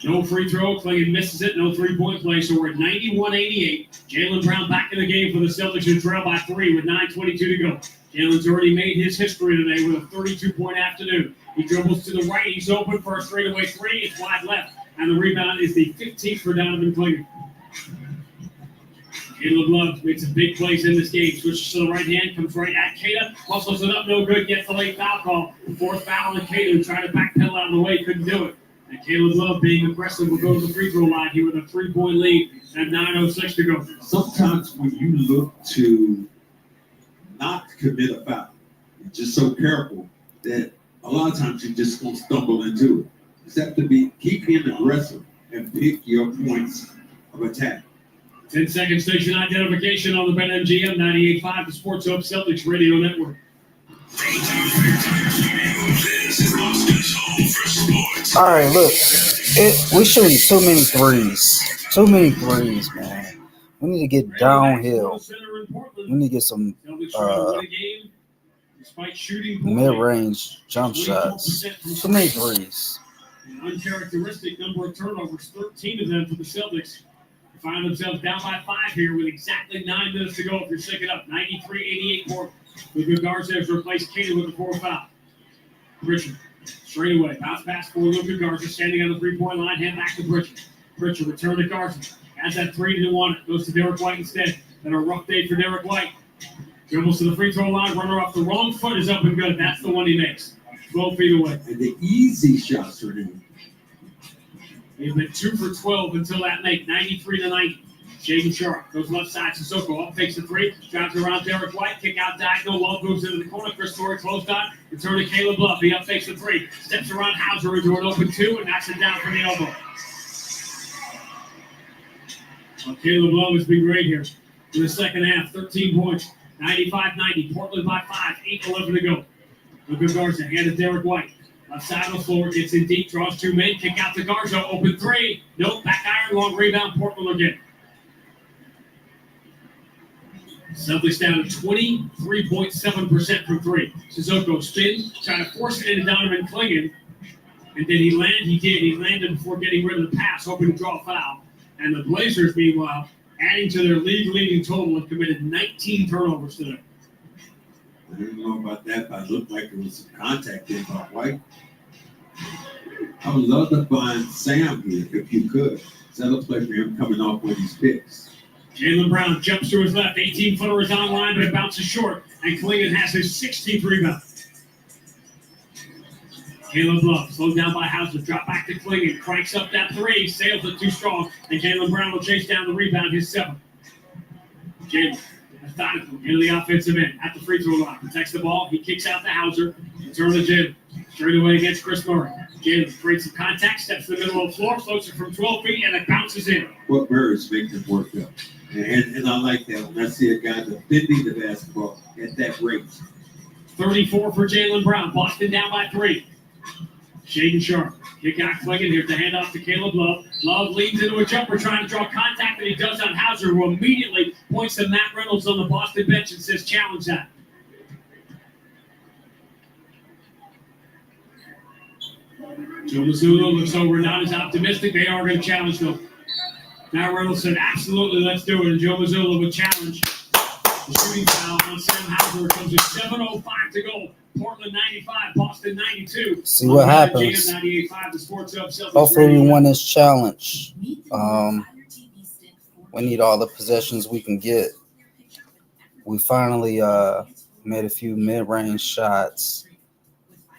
No free throw. Clingan misses it. No 3-point play. So we're at 91-88. Jaylen Brown back in the game for the Celtics, who trail by 3 with 9:22 to go. Jaylen's already made his history today with a 32-point afternoon. He dribbles to the right. He's open for a straightaway 3. It's wide left. And the rebound is the 15th for Donovan Clingan. Caleb Love makes a big plays in this game. Switches to the right hand, comes right at Kada, muscles it up, no good, gets the late foul call. 4th foul on Kada, trying to backpedal out of the way, couldn't do it. And Caleb Love, being aggressive, will go to the free throw line here with a 3-point lead and 9:06 to go. Sometimes when you look to not commit a foul, you're just so careful that a lot of times you're just going to stumble into it. You just have to keep being aggressive and pick your points of attack. 10-second station identification on the BetMGM 98.5, the Sports Hub Celtics Radio Network. All right, look, we're shooting too many threes. Too many threes, man. We need to get downhill. We need to get some mid-range jump shots. Too many threes. An uncharacteristic number of turnovers, 13 of them for the Celtics. They find themselves down by 5 here with exactly 9 minutes to go if you're sick it up. 93-88 for Luka Garza has replaced Kato with the 4th foul. Pritchard, straight away, bounce pass for Luka Garza, standing on the 3-point line, hand back to Pritchard. Pritchard return to Garza. Has that 3, didn't want it. Goes to Derek White instead. Then a rough day for Derek White. Dribbles to the free throw line, runner off the wrong foot is up and good. That's the one he makes. 12 feet away. And the easy shots are in. He's been 2 for 12 until that make, 93-90. Shaden Sharp goes left side. Sissoko up, takes the 3, drives around Derek White, kick out diagonal. Love moves into the corner. Chris Torrey closed on. Return to Caleb Love. He up takes the 3, steps around Hauser into an open 2 and knocks it down from the elbow. Well, Caleb Love has been great here in the second half. 13 points, 95-90. Portland by 5, 8-11 to go. Luka Garza, hand to Derek White. Left side of the floor, gets in deep, draws 2 men, kick out to Garza, open 3. Nope, back iron, long rebound, Portland again. Celtics down to 23.7% from 3. Sissoko spins, trying to force it into Donovan Clingan. And did he land? He did. He landed before getting rid of the pass, hoping to draw a foul. And the Blazers, meanwhile, adding to their league-leading total, have committed 19 turnovers today. I didn't know about that, but it looked like there was some contact there by White. I would love to find Sam here if you could. That looks like for him coming off with his picks. Jaylen Brown jumps to his left. 18-footer is on line, but it bounces short. And Clingan has his 16th rebound. Caleb Love, slowed down by Hauser, drop back to Clingan, cranks up that 3, sails it too strong, and Jaylen Brown will chase down the rebound, his 7th. Jaylen, methodically, into the offensive end, at the free throw line, protects the ball, he kicks out to Hauser, return to Jaylen, straight away against Chris Murray. Jaylen creates some contact, steps to the middle of the floor, floats it from 12 feet, and it bounces in. What Murray's making it work up. And I like that when I see a guy defending the basketball at that rate. 34 for Jaylen Brown, Boston down by 3. Shaden Sharp, kick out Clingan here to hand off to Caleb Love. Love leans into a jumper, trying to draw contact, and he does on Hauser, who immediately points to Matt Reynolds on the Boston bench and says, challenge that. Joe Mazzulla looks over, not as optimistic. They are going to challenge though. Matt Reynolds said, absolutely, let's do it. And Joe Mazzulla would challenge. The shooting foul on Sam Hauser comes with 7:05 to go. Portland 95, Boston 92. See what happens. 98.5, the Sports Hub, Celtics Hopefully Radio. we win this challenge. We need all the possessions we can get. We finally made a few mid-range shots.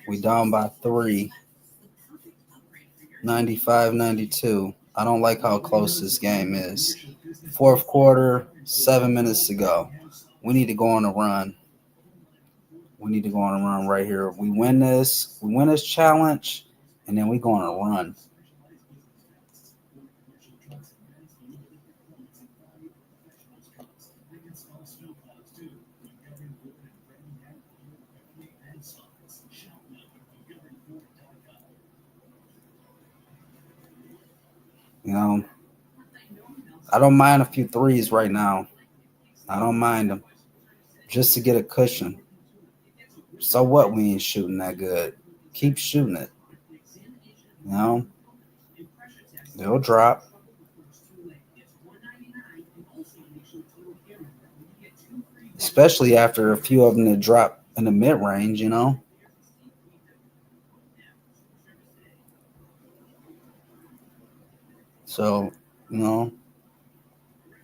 We down by 3. 95-92. I don't like how close this game is. 4th quarter, 7 minutes to go. We need to go on a run. We need to go on a run right here. We win this challenge, and then we go on a run. You know, I don't mind a few threes right now. I don't mind them. Just to get a cushion. So what, we ain't shooting that good. Keep shooting it. You know? They'll drop. Especially after a few of them that drop in the mid-range, you know? So, you know,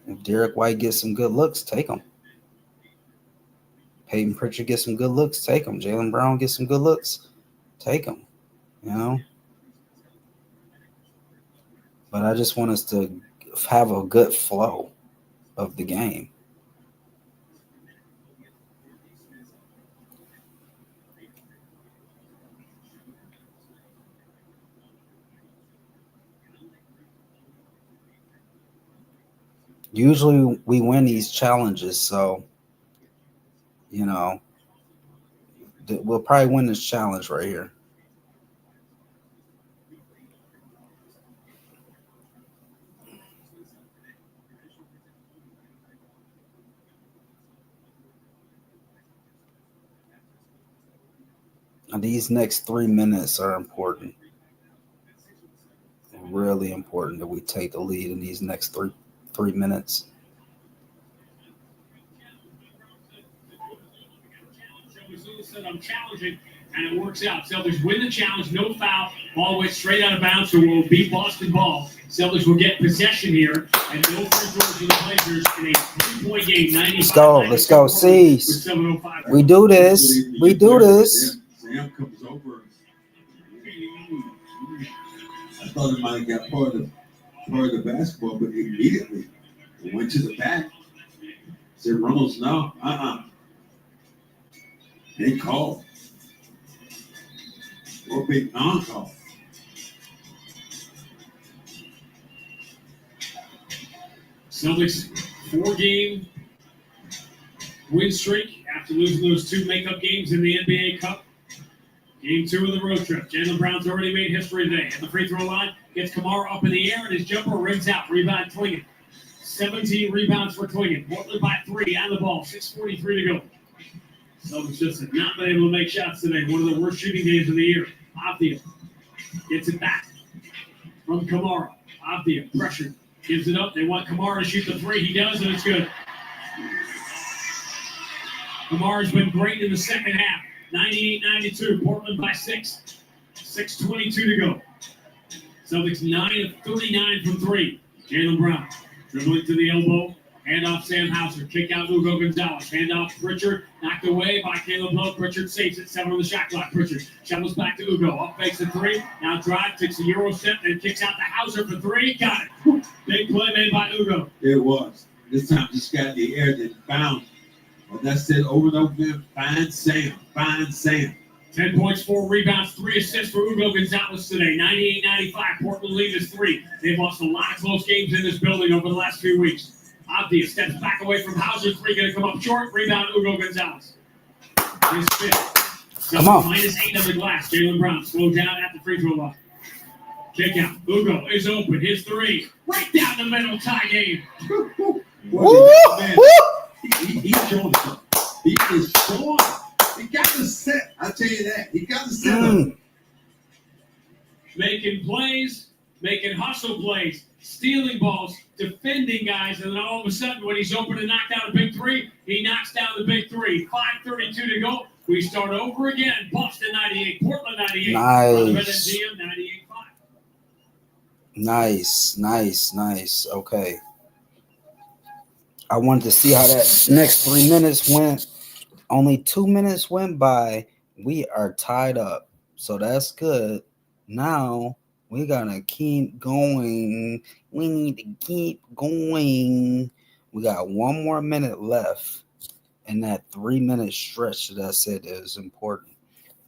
if Derek White gets some good looks, take them. Peyton Pritchard gets some good looks, take them. Jaylen Brown gets some good looks, take them. You know? But I just want us to have a good flow of the game. Usually we win these challenges, so, you know, we'll probably win this challenge right here. These next 3 minutes are important. Really important that we take the lead in these next three minutes. I'm challenging, and it works out. Celtics win the challenge, no foul. Ball went straight out of bounds, so we'll beat Boston ball. Celtics will get possession here, and no free throws for the Blazers in a 3-point game. Let's go, C's. We do this. We do this. Sam comes over. I thought it might have got part of the basketball, but immediately it went to the back. Said Reynolds, no, They called. Or big non-call. Celtics 4-game win streak after losing those 2 makeup games in the NBA Cup. Game 2 of the road trip. Jaylen Brown's already made history today. At the free throw line, gets Kamara up in the air, and his jumper rings out. Rebound Clingan. 17 rebounds for Clingan. Portland by 3 on the ball. 6:43 to go. Celtics just have not been able to make shots today. One of the worst shooting games of the year. Avdia gets it back from Kamara. Avdia, pressure. Gives it up. They want Kamara to shoot the 3. He does, and it's good. Kamara's been great in the second half. 98-92. Portland by 6. 6:22 to go. Celtics 9 of 39 from 3. Jaylen Brown dribbling to the elbow. Hand off Sam Hauser. Kick out Ugo Gonzalez. Hand off Pritchard. Knocked away by Caleb Lowe. Pritchard saves it. 7 on the shot clock. Pritchard shovels back to Ugo. Up fakes the 3. Now drive. Takes a Euro step. Then kicks out to Hauser for 3. Got it. Big play made by Ugo. It was. This time just got in the air, then bound. And that's it over and over again. Find Sam. Find Sam. 10 points, 4 rebounds, 3 assists for Ugo Gonzalez today. 98-95. Portland lead is 3. They've lost a lot of close games in this building over the last few weeks. Avdia steps back away from Hauser. 3 going to come up short. Rebound, Ugo Gonzalez. His fifth. Come on. -8 on the glass. Jaylen Brown slowed down at the free throw line. Kick out. Ugo is open. His 3. Right down the middle. Tie game. Woo! Man, Woo! he's showing something. He is showing. He got the set. I'll tell you that. He got the set. Making plays, making hustle plays, stealing balls, defending guys, and then all of a sudden, when he's open to knock down a big 3, he knocks down the big 3. 5:32 to go. We start over again. Boston 98, Portland 98. Nice. 98-5. Nice. Okay. I wanted to see how that next 3 minutes went. Only 2 minutes went by. We are tied up. So that's good. Now we gotta keep going. We need to keep going. We got 1 more minute left. And that 3 minute stretch that I said is important.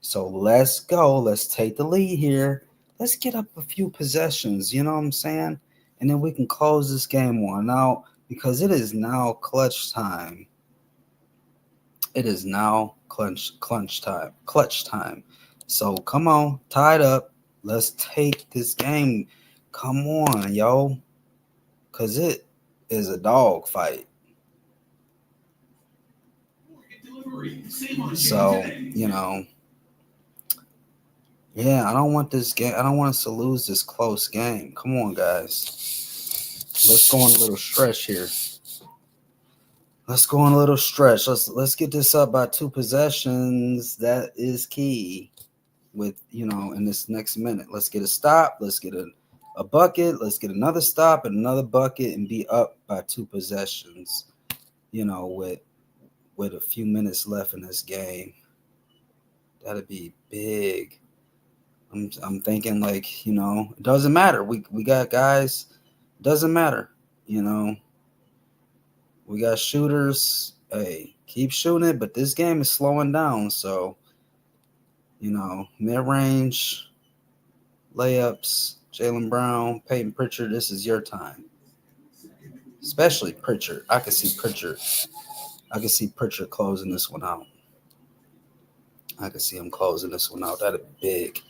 So let's go. Let's take the lead here. Let's get up a few possessions. You know what I'm saying? And then we can close this game one out because it is now clutch time. It is now clutch time. So come on, tied up. Let's take this game. Come on, yo. Because it is a dog fight. So, you know. Yeah, I don't want this game. I don't want us to lose this close game. Come on, guys. Let's go on a little stretch here. Let's go on a little stretch. Let's get this up by 2 possessions. That is key. With, you know, in this next minute. Let's get a stop. Let's get a bucket. Let's get another stop and another bucket and be up by 2 possessions. You know, with a few minutes left in this game. That'd be big. I'm thinking, like, you know, it doesn't matter. We got guys. Doesn't matter, you know. We got shooters. Hey, keep shooting it, but this game is slowing down. So, you know, mid-range layups, Jaylen Brown, Peyton Pritchard, this is your time. Especially Pritchard. I can see Pritchard closing this one out. I can see him closing this one out. That'd be big.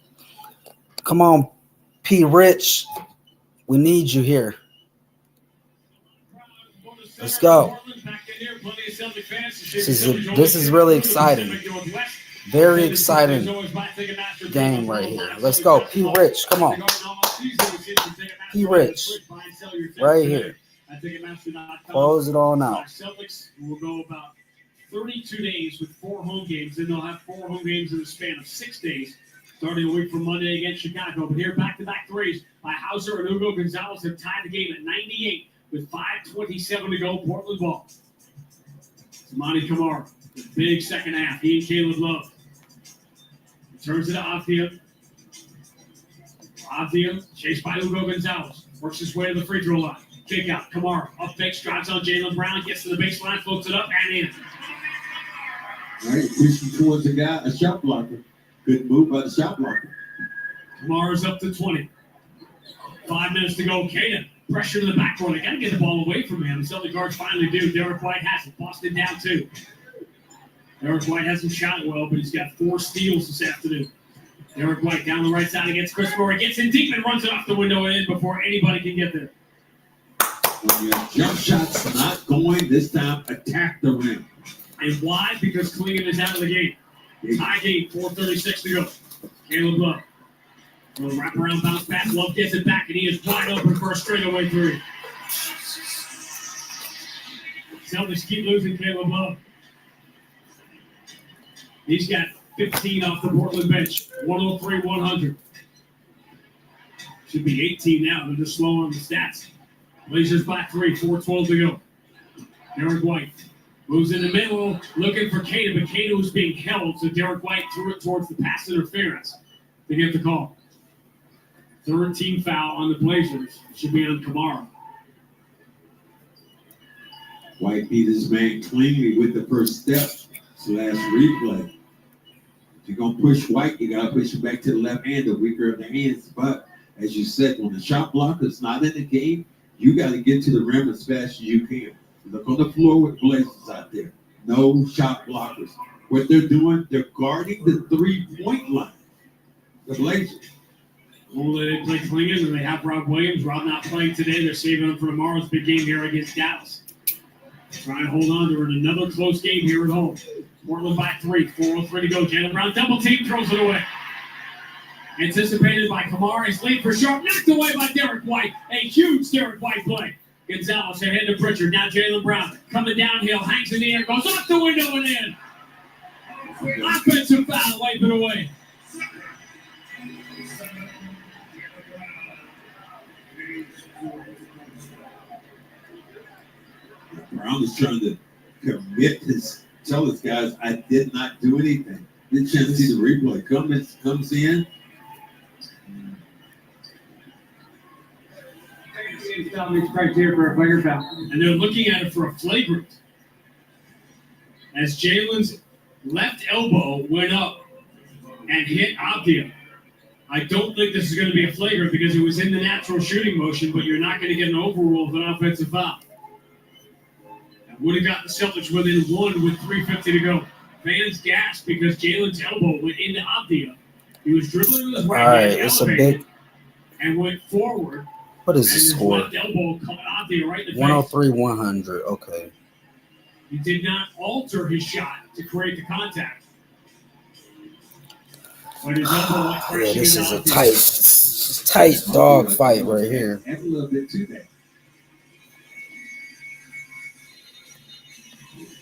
Come on, P. Rich. We need you here. Let's go. This is really exciting. Very exciting game right here. Let's go. P. Rich, come on. P. Rich, right here. Close it on out. Celtics will go about 32 days with 4 home games. Then they'll have 4 home games in the span of 6 days, starting a week from Monday against Chicago. But here, back-to-back threes by Hauser and Hugo Gonzalez have tied the game at 98 with 5:27 to go. Portland ball. Monty Kamara, big second half. He and Caleb Love. Turns it to Avdia. Avdia, chased by Hugo Gonzalez. Works his way to the free throw line. Kick out. Kamara, up fake, drives on Jaylen Brown, gets to the baseline, floats it up, and in. All right, pushing towards the guy, a shot blocker. Good move by the shot blocker. Kamara's up to 20. 5 minutes to go. Caden, pressure to the backcourt. They got to get the ball away from him. The Celtic guards finally do. Derek White has it. Boston down 2. Derek White hasn't shot it well, but he's got 4 steals this afternoon. Derek White down the right side against Chris Moore. Gets in deep and runs it off the window and in before anybody can get there. When your jump shot's not going this time, attack the rim. And why? Because Cleveland is out of the game. Tie game, 4:36 to go. Caleb Love. Little wraparound bounce pass. Love gets it back, and he is wide open for a straightaway 3. Celtics keep losing Caleb Love. He's got 15 off the Portland bench. 103-100. Should be 18 now. They're just slow on the stats. Blazers by 3, 4:12 to go. Derek White moves in the middle, looking for Caden, but Caden was being held, so Derek White threw it towards the pass interference to get the call. 13 foul on the Blazers. It should be on Kamara. White beat his man cleanly with the first step. Last replay. If you're going to push White, you got to push him back to the left hand, the weaker of the hands. But as you said, when the shot blocker's not in the game, you got to get to the rim as fast as you can. Look on the floor with Blazers out there. No shot blockers. What they're doing, they're guarding the 3-point line. The Blazers. Only they play Klingon and they have Rob Williams. Rob not playing today. They're saving him for tomorrow's big game here against Dallas. Trying to hold on to it. Another close game here at home. Portland by 3. 4:03 to go. Jaylen Brown double team, throws it away. Anticipated by Kamara. His lead for Sharp. Knocked away by Derek White. A huge Derek White play. Gonzalez ahead to Pritchard. Now Jaylen Brown coming downhill. Hangs in the air. Goes off the window and in. Offensive foul. Wipe it away. Brown is trying to commit tell his guys, I did not do anything. Didn't chance to see the replay. Comes in. Criteria for a player foul. And they're looking at it for a flagrant. As Jalen's left elbow went up and hit Avdia. I don't think this is going to be a flagrant because it was in the natural shooting motion, but you're not going to get an overrule of an offensive foul. Would have got the Celtics within 1 with 3:50 to go. Fans gasped because Jalen's elbow went into Avdia. He was dribbling with his right hand, it's a big. and went forward. What is the And his score? left elbow caught Avdia right in the 103-100. Okay. He did not alter his shot to create the contact. But his elbow went Yeah, crashing this into is a Avdia. tight dog fight right here. Add a little bit to that.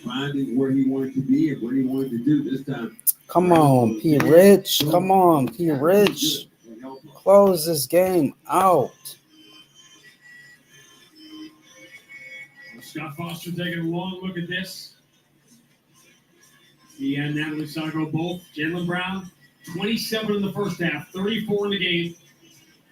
Finding where he wanted to be and what he wanted to do this time. Come on, P. Rich. Come on, P. Rich. Close this game out. Scott Foster taking a long look at this. He and Natalie Sago both. Jaylen Brown, 27 in the first half, 34 in the game.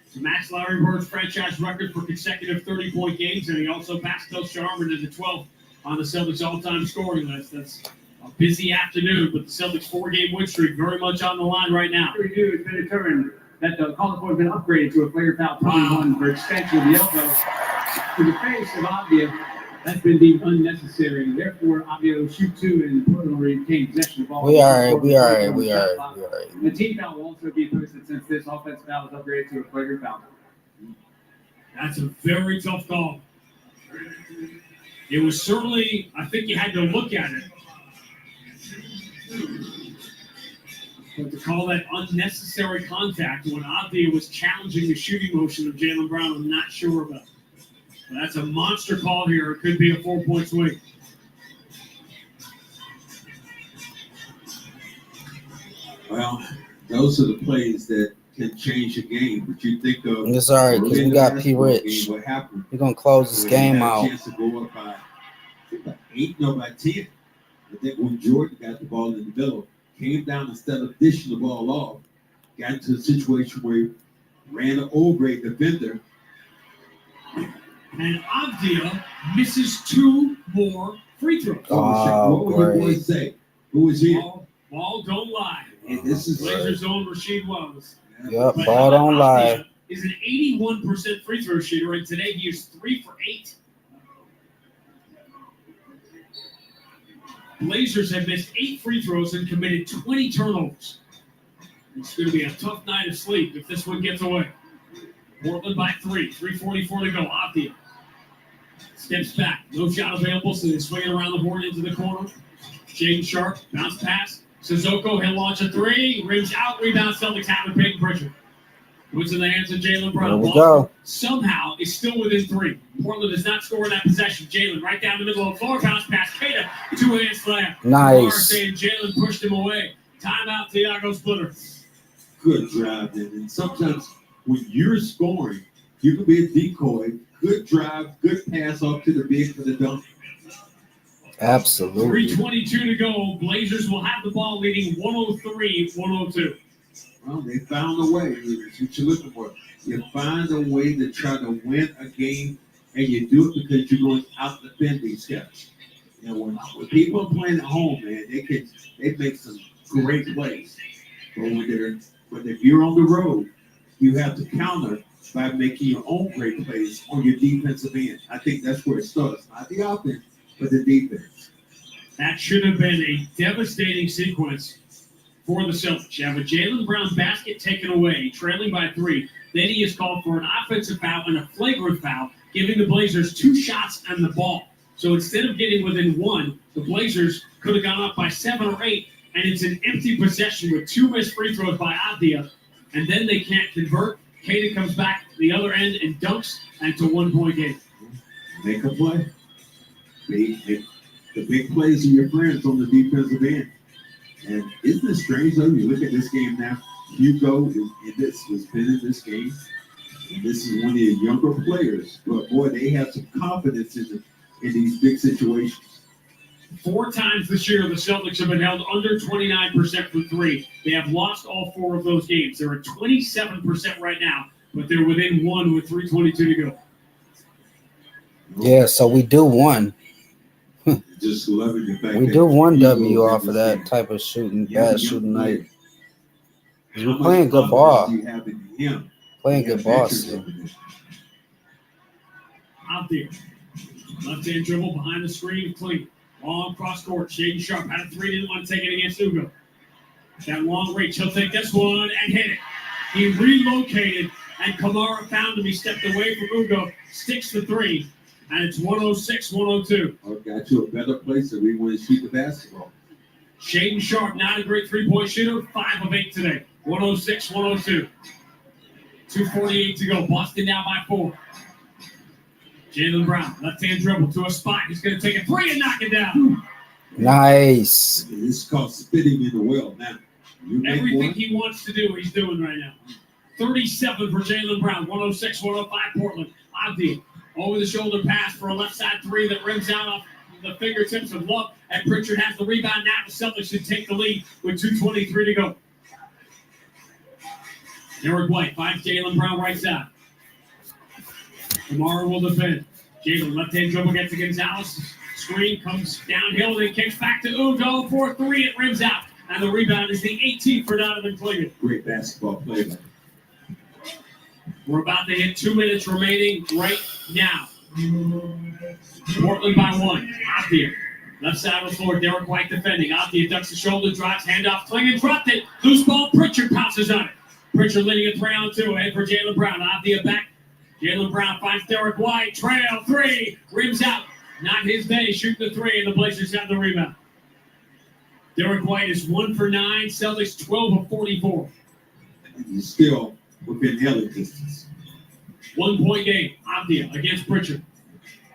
It's Max Larry Bird's franchise record for consecutive 30-point games, and he also passed Bill Sharman to the 12th on the Celtics all-time scoring list. That's a busy afternoon, but the Celtics 4-game win streak very much on the line right now. Review has been determined that the call for has been upgraded to a player foul 21 for extension of the elbow to the face of Avdia. That's been deemed unnecessary. Therefore, Avdia will shoot 2 and Portland will retain possession of the ball. We all right. The team foul will also be posted since this offensive foul is upgraded to a player foul. That's a very tough call. It was certainly, I think you had to look at it. But to call that unnecessary contact when Avdia was challenging the shooting motion of Jaylen Brown, I'm not sure about. But that's a monster call here. It could be a 4-point swing. Well, those are the plays that can change the game. But you think of It's all right because we got P. Rich. What happened? We're gonna close this game out. Chance to go up by 8, no, by 10. I think when Jordan got the ball in the middle, came down instead of dishing the ball off, got into a situation where he ran over a defender. And Avdia misses 2 more free throws. What would your boys say? Who was here? Ball don't lie. And this is Blazers own Rasheed Wallace. Yep, But ball don't lie. Avdia is an 81% free throw shooter, and today he is 3 for 8. Blazers have missed 8 free throws and committed 20 turnovers. It's going to be a tough night of sleep if this one gets away. Portland by 3, 3:44 to go. Avdia steps back, no shot available, so they swing it around the board into the corner. Jaden Sharp, bounce pass. Sissoko, he'll launch a 3, rims out, rebound, Celtics have it, Peyton Pritchard. Puts in the hands of Jaylen Brown. There we go. Somehow is still within 3. Portland does not score in that possession. Jaylen right down the middle of the floor, bounce pass. Kata, 2-hand slam. Nice. Lamar saying Jaylen pushed him away. Timeout, Thiago Splitter. good drive. And sometimes when you're scoring, you can be a decoy. Good drive, good pass off to the big for the dunk. Absolutely. 3:22 to go. Blazers will have the ball leading 103-102. Well, they found a way. That's what you're looking for. You find a way to try to win a game, and you do it because you're going out defend these guys. You know, when people are playing at home, man, they make some great plays. But when you're on the road, you have to counter by making your own great plays on your defensive end. I think that's where it starts. Not the offense, but the defense. That should have been a devastating sequence for the Celtics. You have a Jaylen Brown basket taken away, trailing by 3. Then he is called for an offensive foul and a flagrant foul, giving the Blazers 2 shots on the ball. So instead of getting within 1, the Blazers could have gone up by 7 or 8, and it's an empty possession with 2 missed free throws by Avdia, and then they can't convert. Kata comes back to the other end and dunks, and it's a 1-point game. Make a play. The big plays are your friends on the defensive end. And isn't it strange, though? You look at this game now. Hugo has been in this game. And this is one of the younger players. But, boy, they have some confidence in these big situations. 4 times this year, the Celtics have been held under 29% from 3. They have lost all 4 of those games. They're at 27% right now, but they're within 1 with 3:22 to go. Yeah, so we do one. Just loving the fact We that do one Hugo's W in off this of that game. type of shooting, Yeah, bad young shooting player. night. How We're much playing good confidence ball. do you have in him? Playing You good have ball veterans still. over there. Out there. Left-hand dribble behind the screen, clean. Long cross court. Shaden Sharp had a 3, didn't want to take it against Hugo. That long reach. He'll take this one and hit it. He relocated, and Kamara found him. He stepped away from Hugo, sticks the 3, and it's 106-102. Or got to a better place that we want to shoot the basketball. Shaden Sharp, not a great 3-point shooter, 5 of 8 today. 106-102. 2:48 to go. Boston down by 4. Jaylen Brown, left-hand dribble to a spot. He's going to take a 3 and knock it down. Nice. This is called spitting in the well. Now, you make Everything one. he wants to do, he's doing right now. 37 for Jaylen Brown. 106-105 Portland. Avdia, over-the-shoulder pass for a left-side 3 that rims out off the fingertips of Love. And Pritchard has the rebound. Now the Celtics should take the lead with 2:23 to go. Derek White finds Jaylen Brown right side. Kamara will defend. Jaylen, left-hand dribble gets to Gonzalez. Screen comes downhill, then kicks back to Ugo for 3. It rims out. And the rebound is the 18th for Donovan Clingan. Great basketball play. We're about to hit 2 minutes remaining right now. Portland by 1. Avdia. Left side of the floor, Derek White defending. Avdia ducks the shoulder, drives, handoff. Clingan dropped it. Loose ball, Pritchard pounces on it. Pritchard leading a 3-on-2. Ahead for Jaylen Brown. Avdia back. Jaylen Brown finds Derek White. Trail 3. Rims out. Not his day. Shooting the 3, and the Blazers have the rebound. Derek White is 1 for 9. Celtics 12 of 44. He's still within hailing distance. 1 point game. Avdia against Pritchard.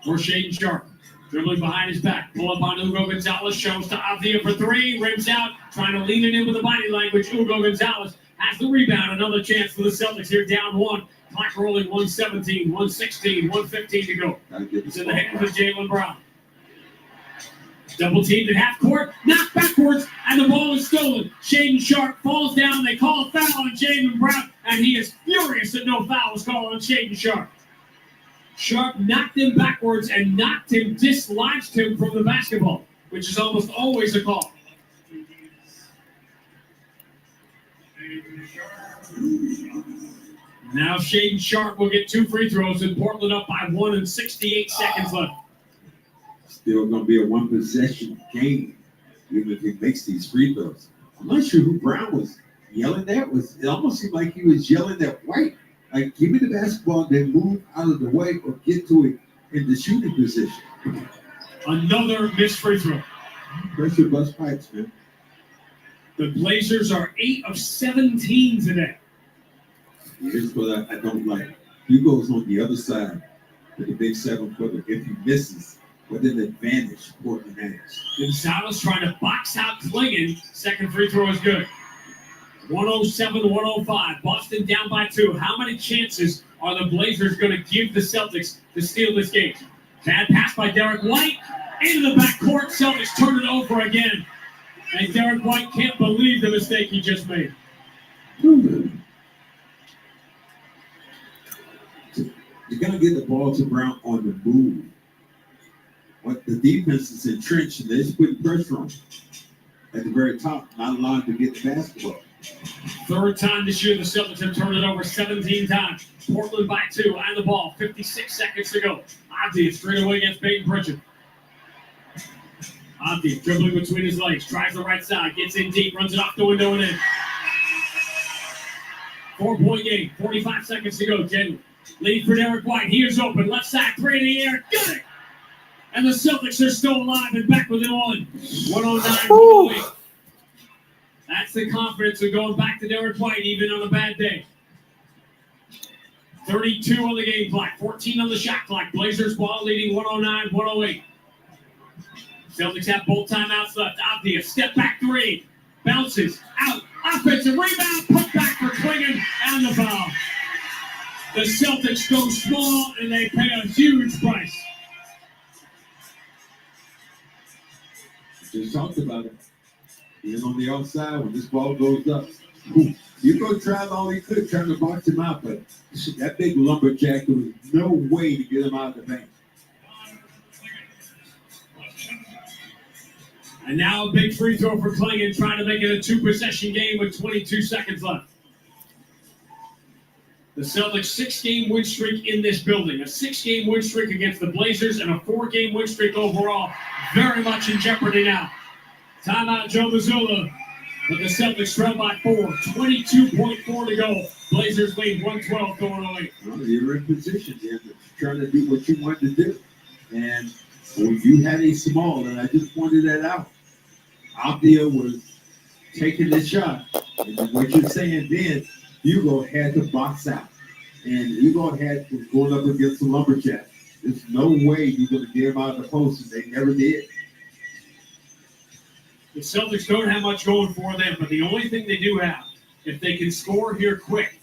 For Shaden Sharp. Dribbling behind his back. Pull up on Ugo Gonzalez. Shows to Avdia for 3. Rims out. Trying to lean it in with the body language. Ugo Gonzalez has the rebound. Another chance for the Celtics here, down 1. Clock rolling 1:17, 1:16, 1:15 to go. It's in the hands of Jaylen Brown. Double teamed at half court, knocked backwards, and the ball is stolen. Shaden Sharp falls down. They call a foul on Jaylen Brown, and he is furious that no foul was called on Shaden Sharp. Sharp knocked him backwards and dislodged him from the basketball, which is almost always a call. Now Shaden Sharp will get 2 free throws, and Portland up by 1 and 68 seconds left. Still going to be a one-possession game, even if he makes these free throws. I'm not sure who Brown was yelling at. It almost seemed like he was yelling at White. Like, give me the basketball, then move out of the way or get to it in the shooting position. Another missed free throw. Pressure bust pipes, man. The Blazers are 8 of 17 today. Here's what I don't like. Hugo's on the other side with the big 7-footer. If he misses, what an advantage Portland has. Gonzalez trying to box out Klingon. Second free throw is good. 107-105. Boston down by 2. How many chances are the Blazers going to give the Celtics to steal this game? Bad pass by Derek White. Into the backcourt. Celtics turn it over again. And Derek White can't believe the mistake he just made. You got to get the ball to Brown on the move. What the defense is entrenched and they're just putting pressure on him at the very top, not allowing him to get the basketball. Third time this year, the Celtics have turned it over 17 times. Portland by 2, and the ball, 56 seconds to go. Avdia straight away against Peyton Pritchard. Avdia dribbling between his legs, tries the right side, gets in deep, runs it off the window and in. 4-point game, 45 seconds to go. Jalen lead for Derek White. He is open, left side, 3 in the air, got it! And the Celtics are still alive and back within 1. 109-108. That's the confidence of going back to Derek White, even on a bad day. 32 on the game clock, 14 on the shot clock. Blazers ball leading 109-108. Celtics have both timeouts left. Avdia, step back 3. Bounces, out. Offensive rebound, put back for Klingon, and the foul. The Celtics go small, and they pay a huge price. Just talked about it. Being on the outside when this ball goes up. You go try all he could trying to box him out, but that big lumberjack, there was no way to get him out of the paint. And now a big free throw for Klingon, trying to make it a 2-possession game with 22 seconds left. The Celtics 6-game win streak in this building. A 6-game win streak against the Blazers and a 4-game win streak overall. Very much in jeopardy now. Timeout Joe Mazzulla. But the Celtics trail by 4. 22.4 to go. Blazers lead 112-108. Well, you're in position there, but you're trying to do what you want to do. And when you had a small, and I just pointed that out, Avdia was taking the shot. And what you're saying then, Hugo had to box out. And Hugo was going up against the lumberjack. There's no way you're going to get him out of the post, and they never did. The Celtics don't have much going for them, but the only thing they do have, if they can score here quick,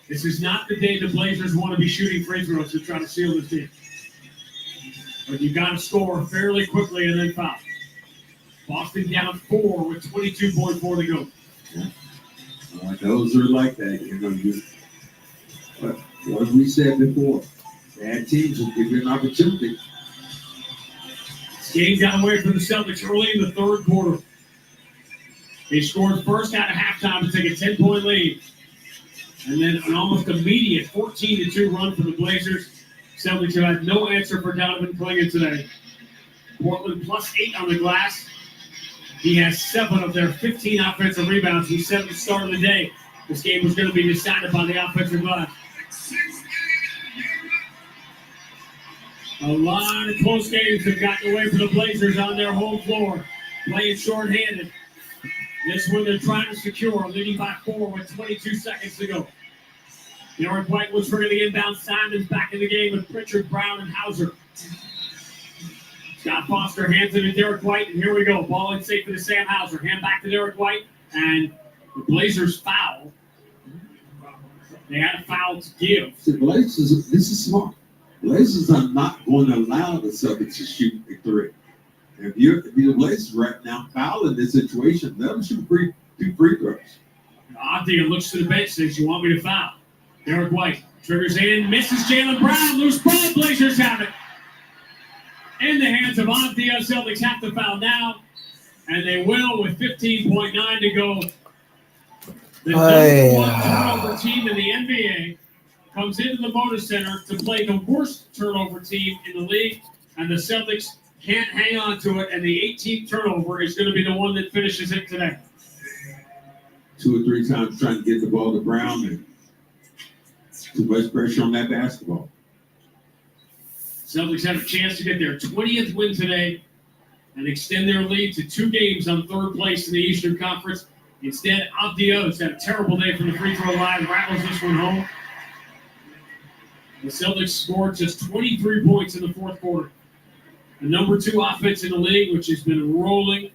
this is not the day the Blazers want to be shooting free throws to try to seal this game. But you've got to score fairly quickly and then foul. Boston down 4 with 22.4 to go. Those are like that, But what we said before, bad teams will give you an opportunity. This game got away from the Celtics early in the third quarter. They scored first out of halftime to take a 10-point lead. And then an almost immediate 14-2 run for the Blazers. Celtics have had no answer for Donovan Klingon today. Portland +8 on the glass. He has 7 of their 15 offensive rebounds. He said at the start of the day this game was going to be decided by the offensive glass. A lot of close games have gotten away from the Blazers on their home floor. playing shorthanded. This one they're trying to secure, leading by 4 with 22 seconds to go. Derek White was for the inbound. Simons back in the game with Pritchard, Brown, and Hauser. Scott Foster hands it to Derek White, and here we go. Ball in safe for the Sam Hauser. Hand back to Derek White, and the Blazers foul. They had a foul to give. See, Blazers, this is smart. Blazers are not going to allow the Celtics to shoot a three. If you're the Blazers right now, foul in this situation, let them shoot two free throws. Avdia looks to the bench, says, "You want me to foul?" Derek White triggers in, misses Jalen Brown. Loose ball, Blazers have it. In the hands of Avdia, Celtics have to foul now, and they will with 15.9 to go. The number one turnover team in the NBA comes into the Moda Center to play the worst turnover team in the league, and the Celtics can't hang on to it, and the 18th turnover is going to be the one that finishes it today. 2 or 3 times trying to get the ball to Brown, and too much pressure on that basketball. Celtics have a chance to get their 20th win today and extend their lead to 2 games on third place in the Eastern Conference. Instead, Avdia has had a terrible day from the free throw line, rattles this one home. The Celtics scored just 23 points in the fourth quarter. The number 2 offense in the league, which has been rolling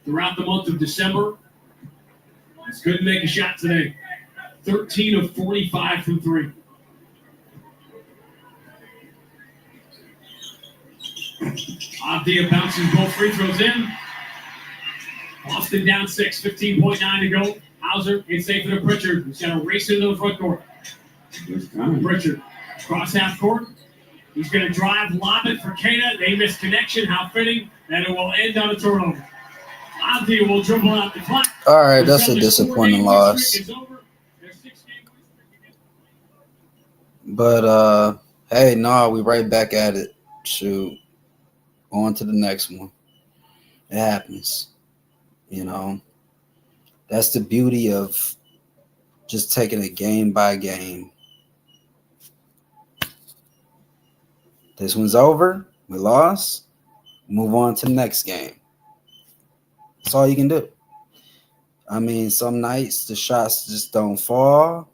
throughout the month of December. It's couldn't make a shot today. 13 of 45 from 3. Avdia bounces both free throws in. Boston down 6, 15.9 to go. Hauser in safe for the Pritchard. He's got to race into the front court. Pritchard cross half court. He's going to drive, lob it for Kata. They miss connection. How fitting that it will end on a turnover. Avdia will dribble out the clock. All right, that's a disappointing loss. But hey, no, we right back at it. Shoot, on to the next one. It happens. You know, that's the beauty of just taking it game by game. This one's over. We lost. Move on to the next game. That's all you can do. I mean, some nights the shots just don't fall.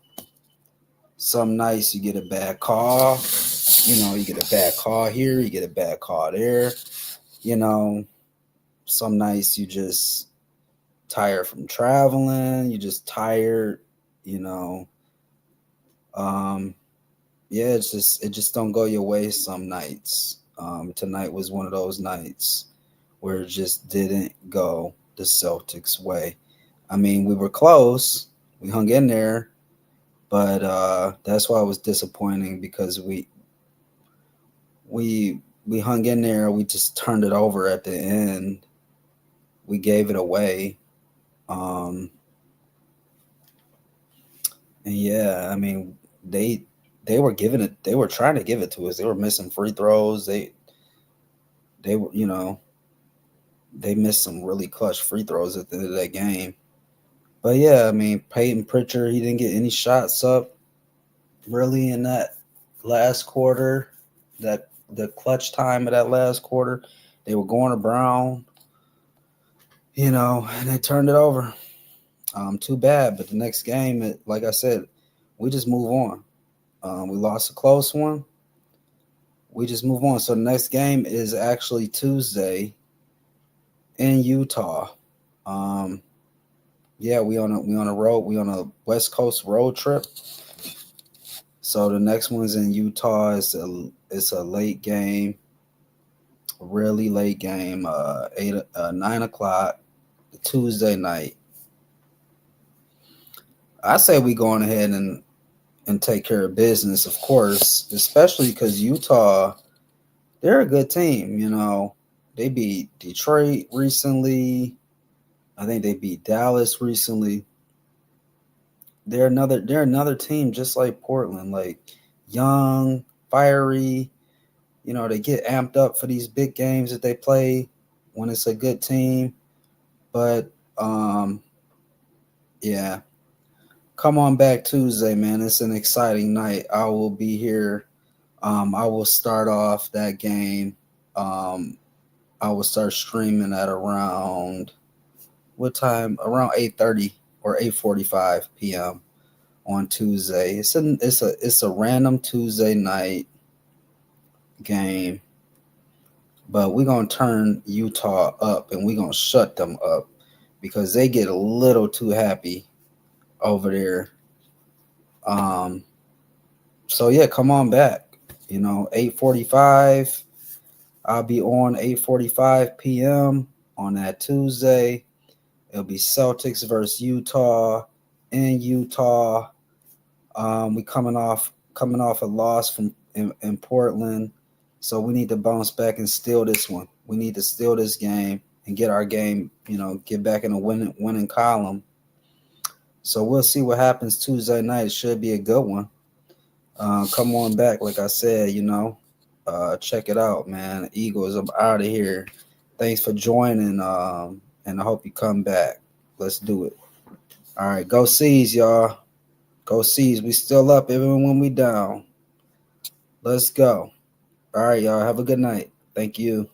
Some nights you get a bad call. You know, you get a bad call here. You get a bad call there. You know, some nights you just tired from traveling, you just tired, you know. Yeah, it just don't go your way some nights. Tonight was one of those nights where it just didn't go the Celtics way. I mean, we were close, we hung in there, but that's why it was disappointing, because we hung in there, we just turned it over at the end. We gave it away. And yeah, I mean, they were giving it, they were trying to give it to us. They were missing free throws. They were, you know, they missed some really clutch free throws at the end of that game. But yeah, I mean, Peyton Pritchard, he didn't get any shots up really in that last quarter, that the clutch time of that last quarter. They were going to Brown, you know, and they turned it over. Too bad, but the next game, like I said, we just move on. We lost a close one. We just move on. So the next game is actually Tuesday in Utah. Yeah, we on a West Coast road trip. So the next one's in Utah. It's a late game, really late game. 9 o'clock Tuesday night. I say we going ahead and take care of business, of course, especially because Utah, they're a good team. You know, they beat Detroit recently. I think they beat Dallas recently. They're another team just like Portland, like young, fiery. You know, they get amped up for these big games that they play when it's a good team. But yeah. Come on back Tuesday, man. It's an exciting night. I will be here. I will start off that game. I I will start streaming at around what time? Around 8:30 or 8:45 p.m. on Tuesday. It's a random Tuesday night game, but we're gonna turn Utah up and we're gonna shut them up because they get a little too happy over there. So yeah, come on back. 8:45. I'll be on 8:45 p.m. on that Tuesday. It'll be Celtics versus Utah in Utah. We coming off a loss from in Portland, so we need to bounce back and steal this one. We need to steal this game and get our game, get back in the winning column. So we'll see what happens Tuesday night. It should be a good one. Come on back, like I said, check it out, man. Eagles, I'm out of here. Thanks for joining, and I hope you come back. Let's do it. All right, go C's, y'all. Go C's. We still up even when we down. Let's go. All right, y'all. Have a good night. Thank you.